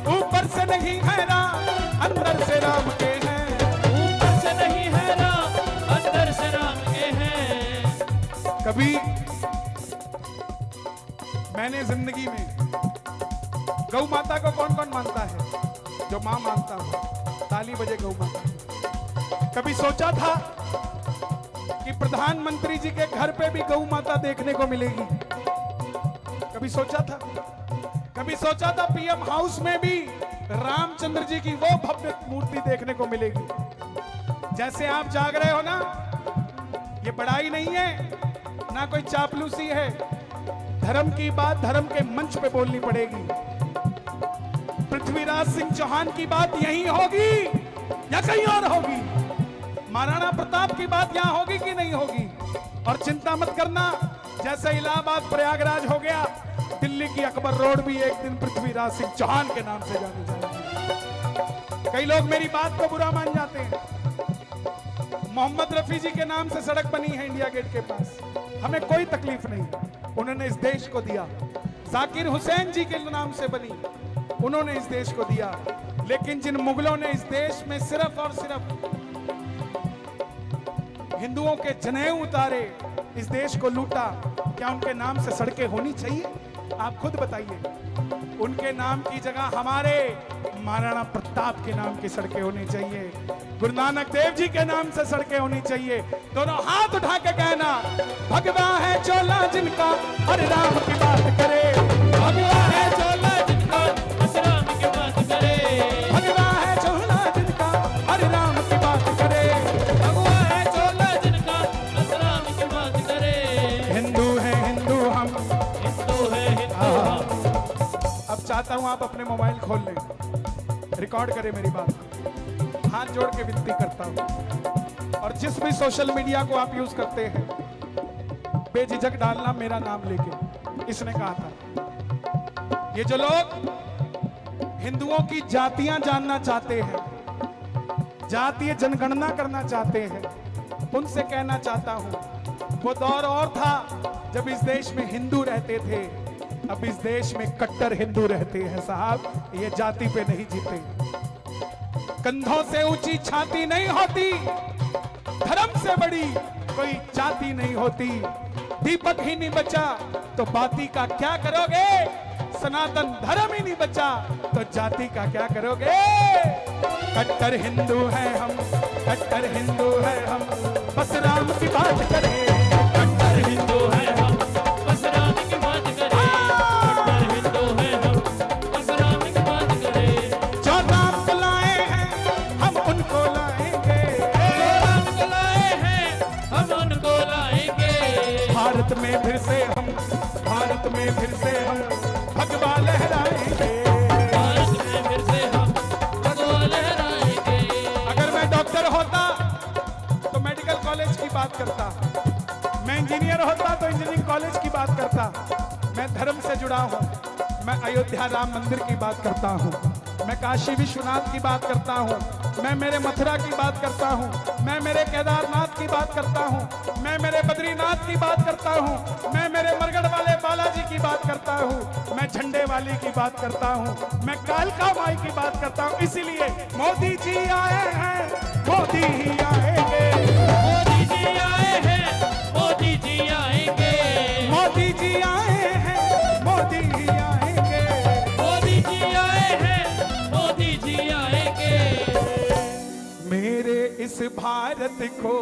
ऊपर से नहीं है राम, अंदर से राम के हैं, ऊपर से नहीं है राम, अंदर से राम के हैं। कभी मैंने जिंदगी में गौ माता को कौन कौन मानता है? जो मां मानता हो ताली बजे गौ माता। कभी सोचा था कि प्रधानमंत्री जी के घर पे भी गौ माता देखने को मिलेगी? कभी सोचा था? कभी सोचा था पीएम हाउस में भी रामचंद्र जी की वो भव्य मूर्ति देखने को मिलेगी? जैसे आप जाग रहे हो ना, ये बड़ाई नहीं है, ना कोई चापलूसी है। धर्म की बात धर्म के मंच पे बोलनी पड़ेगी। पृथ्वीराज सिंह चौहान की बात यहीं होगी या कहीं और होगी? महाराणा प्रताप की बात यहां होगी कि नहीं होगी? और चिंता मत करना, जैसे इलाहाबाद प्रयागराज हो गया, दिल्ली की अकबर रोड भी एक दिन पृथ्वीराज सिंह चौहान के नाम से जानी जाएगी। कई लोग मेरी बात को बुरा मान जाते हैं। मोहम्मद रफी जी के नाम से सड़क बनी है इंडिया गेट के पास, हमें कोई तकलीफ नहीं, उन्होंने इस देश को दिया। जाकिर हुसैन जी के नाम से बनी, उन्होंने इस देश को दिया। लेकिन जिन मुगलों ने इस देश में सिर्फ और सिर्फ हिंदुओं के जनेऊ उतारे, इस देश को लूटा, क्या उनके नाम से सड़कें होनी चाहिए? आप खुद बताइए। उनके नाम की जगह हमारे महाराणा प्रताप के नाम की सड़कें होनी चाहिए, गुरु नानक देव जी के नाम से सड़कें होनी चाहिए। दोनों हाथ उठा के कहना, भगवा है चोला जिनका हर राम की बात करे, भगवा है चोला जिनका बस राम की बात करे, भगवा है चोला जिनका हर राम की बात करे, भगवा है चोला जिनका बस राम की बात करे। हिंदू है हिंदू हम। हिंदू है हिंदू हम। अब चाहता हूं आप अपने मोबाइल खोल लें, रिकॉर्ड करें मेरी बात, हाथ जोड़ के विनती करता हूं। और जिस भी सोशल मीडिया को आप यूज करते हैं, बेझिझक डालना मेरा नाम लेके। इसने कहा था, ये जो लोग हिंदुओं की जातियां जानना चाहते हैं, जातीय जनगणना करना चाहते हैं, उनसे कहना चाहता हूं, वो दौर और था जब इस देश में हिंदू रहते थे, अब इस देश में कट्टर हिंदू रहते हैं साहब। ये जाति पे नहीं जीते, कंधों से ऊंची छाती नहीं होती, धर्म से बड़ी कोई जाति नहीं होती। दीपक ही नहीं बचा तो बाती का क्या करोगे, सनातन धर्म ही नहीं बचा तो जाति का क्या करोगे। कट्टर हिंदू है हम, कट्टर हिंदू है हम, बस राम की बात करें। कट्टर हिंदू है हम बस राम की बात करें, कट्टर हिंदू है हम बस राम की बात करें। जो राम को लाए हैं हम उनको लाएंगे, जो राम को लाए हैं हम उनको लाएंगे। भारत में फिर से हम, भारत में फिर से हम भगवा लहराएंगे। भारत में फिर से हम भगवा लहराएंगे। अगर मैं डॉक्टर होता तो मेडिकल कॉलेज की बात करता, मैं इंजीनियर होता तो इंजीनियरिंग कॉलेज की बात करता, मैं धर्म से जुड़ा हूं, मैं अयोध्या राम मंदिर की बात करता हूं, मैं काशी विश्वनाथ की बात करता हूं, मैं मेरे मथुरा की बात करता हूं, मैं मेरे केदारनाथ की बात करता हूं, मैं मेरे बद्रीनाथ की बात करता हूं, मैं मेरे मरगढ़ वाले बालाजी की बात करता हूं, मैं झंडे वाली की बात करता हूं, मैं कालका माई की बात करता हूं। इसीलिए मोदी जी आए हैं, मोदी ही आएंगे, मोदी जी आए हैं, मोदी जी आएंगे। मोदी जी आए हैं, मोदी ही आएंगे। मोदी जी आए हैं, मोदी जी आएंगे। मेरे इस भारत को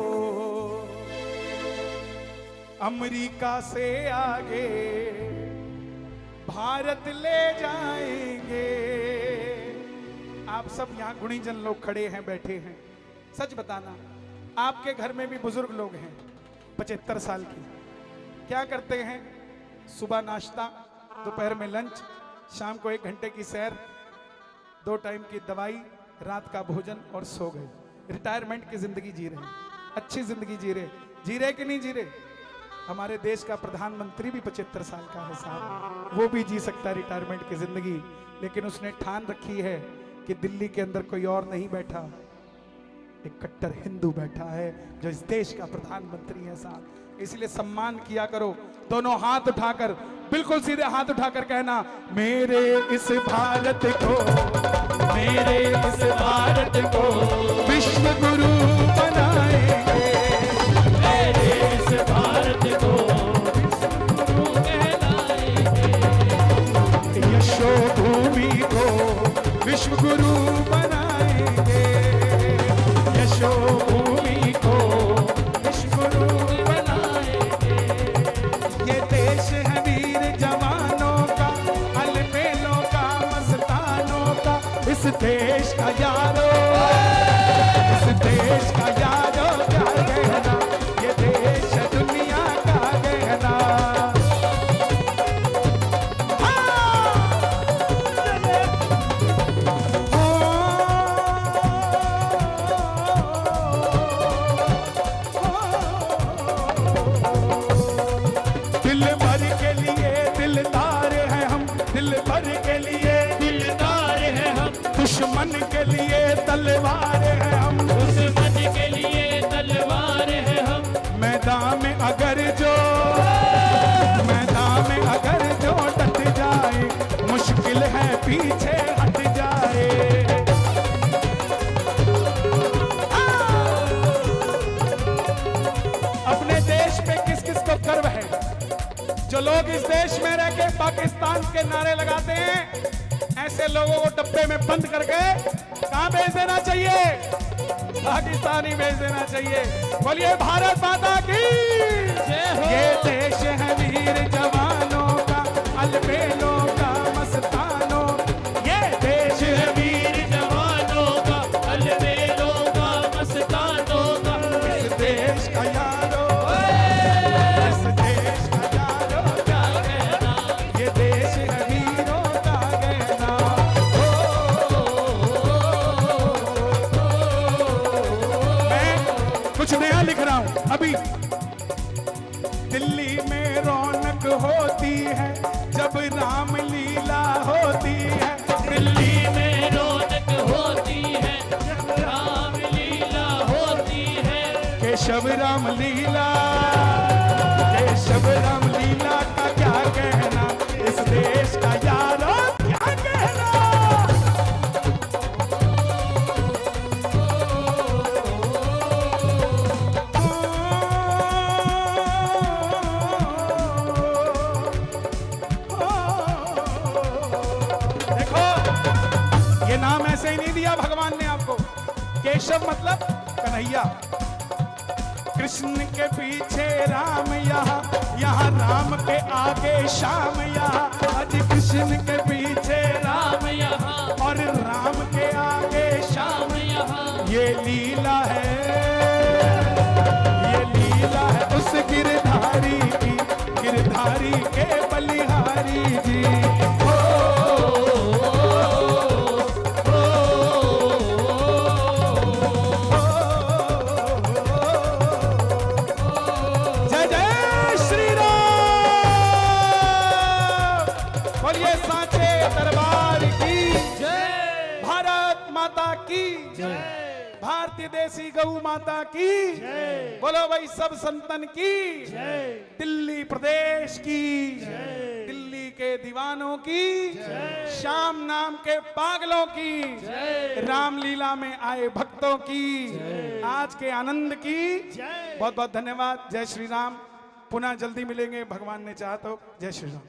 अमेरिका से आगे भारत ले जाएंगे। आप सब यहाँ गुणीजन लोग खड़े हैं, बैठे हैं, सच बताना, आपके घर में भी बुजुर्ग लोग हैं 75 साल की, क्या करते हैं, सुबह नाश्ता, दोपहर में लंच, शाम को 1 घंटे की सैर, 2 टाइम की दवाई, रात का भोजन और सो गए। रिटायरमेंट की जिंदगी जी रहे हैं, अच्छी जिंदगी जी रहे कि नहीं जी रहे। हमारे देश का प्रधानमंत्री भी 75 साल का है साहब, वो भी जी सकता है रिटायरमेंट की जिंदगी, लेकिन उसने ठान रखी है कि दिल्ली के अंदर कोई और नहीं बैठा, एक कट्टर हिंदू बैठा है जो इस देश का प्रधानमंत्री है साहब। इसलिए सम्मान किया करो, दोनों हाथ उठाकर, बिल्कुल सीधे हाथ उठाकर कहना, मेरे इस भारत को, मेरे इस भारत को विश्व गुरु बनाएंगे, मेरे इस भारत को विश्व गुरु कहलाएंगे। यशो भूमि को विश्व गुरु बनाएंगे, यशो भूमि को विश्व गुरु बनाएंगे। ये देश है वीर जवानों का, अलबेलों का, मस्तानों का, इस देश का यारो, इस देश का यारो क्या कहना, ये देश है दुनिया का कहना। दिल भर के लिए दिलदार हैं हम, दिल भर के लिए दिलदार है हम, दुश्मन के लिए तलवार हैं हम, दुश्मन के लिए तलवार है हम। मैदान में अगर जो, मैदान में अगर जो डट जाए, मुश्किल है पीछे हट जाए। अपने देश पे किस किस को गर्व है, जो लोग इस देश में रह के पाकिस्तान के नारे लगाते हैं, ऐसे लोगों को डब्बे में बंद करके कहां भेज देना चाहिए? पाकिस्तानी भेज देना चाहिए। बोलिए भारत माता की जय हो। ये देश है वीर जवानों का, अलबेलों का, मस्तानों। ये देश है वीर जवानों का, अलबेलों का, मस्तानों का। इस देश का यारो, इस देश का यारो क्या कहना, ये देश है वीरों का गहना। मैं कुछ नया लिख रहा हूं अभी। दिल्ली में रौनक होती है जब रामलीला होती है। दिल्ली में रौनक होती है जब रामलीला होती है। केशव रामलीला, केशव रामलीला का क्या कहना, इस देश का यारो क्या कहना। देखो, ये नाम ऐसे ही नहीं दिया भगवान ने आपको। केशव मतलब कन्हैया, कृष्ण के पीछे राम यहाँ, यहाँ राम के आगे श्याम यहाँ। आज कृष्ण के पीछे राम राम यहाँ और राम के आगे श्याम। शाम यहाँ। ये लीला है, ये लीला है उस गिरधारी की, गिरधारी के बलिहारी जी। जय जय श्री राम। बोलिए सांचे दरबार की जय। भारत माता की जय। भारतीय देसी गौ माता की जय। बोलो भाई सब संतन की जय। दिल्ली प्रदेश की जय। दिल्ली के दीवानों की जय। श्याम नाम के पागलों की जय। रामलीला में आए भक्तों की जय। आज के आनंद की जय। बहुत बहुत धन्यवाद। जय श्री राम। पुनः जल्दी मिलेंगे भगवान ने चाहा तो। जय श्री राम।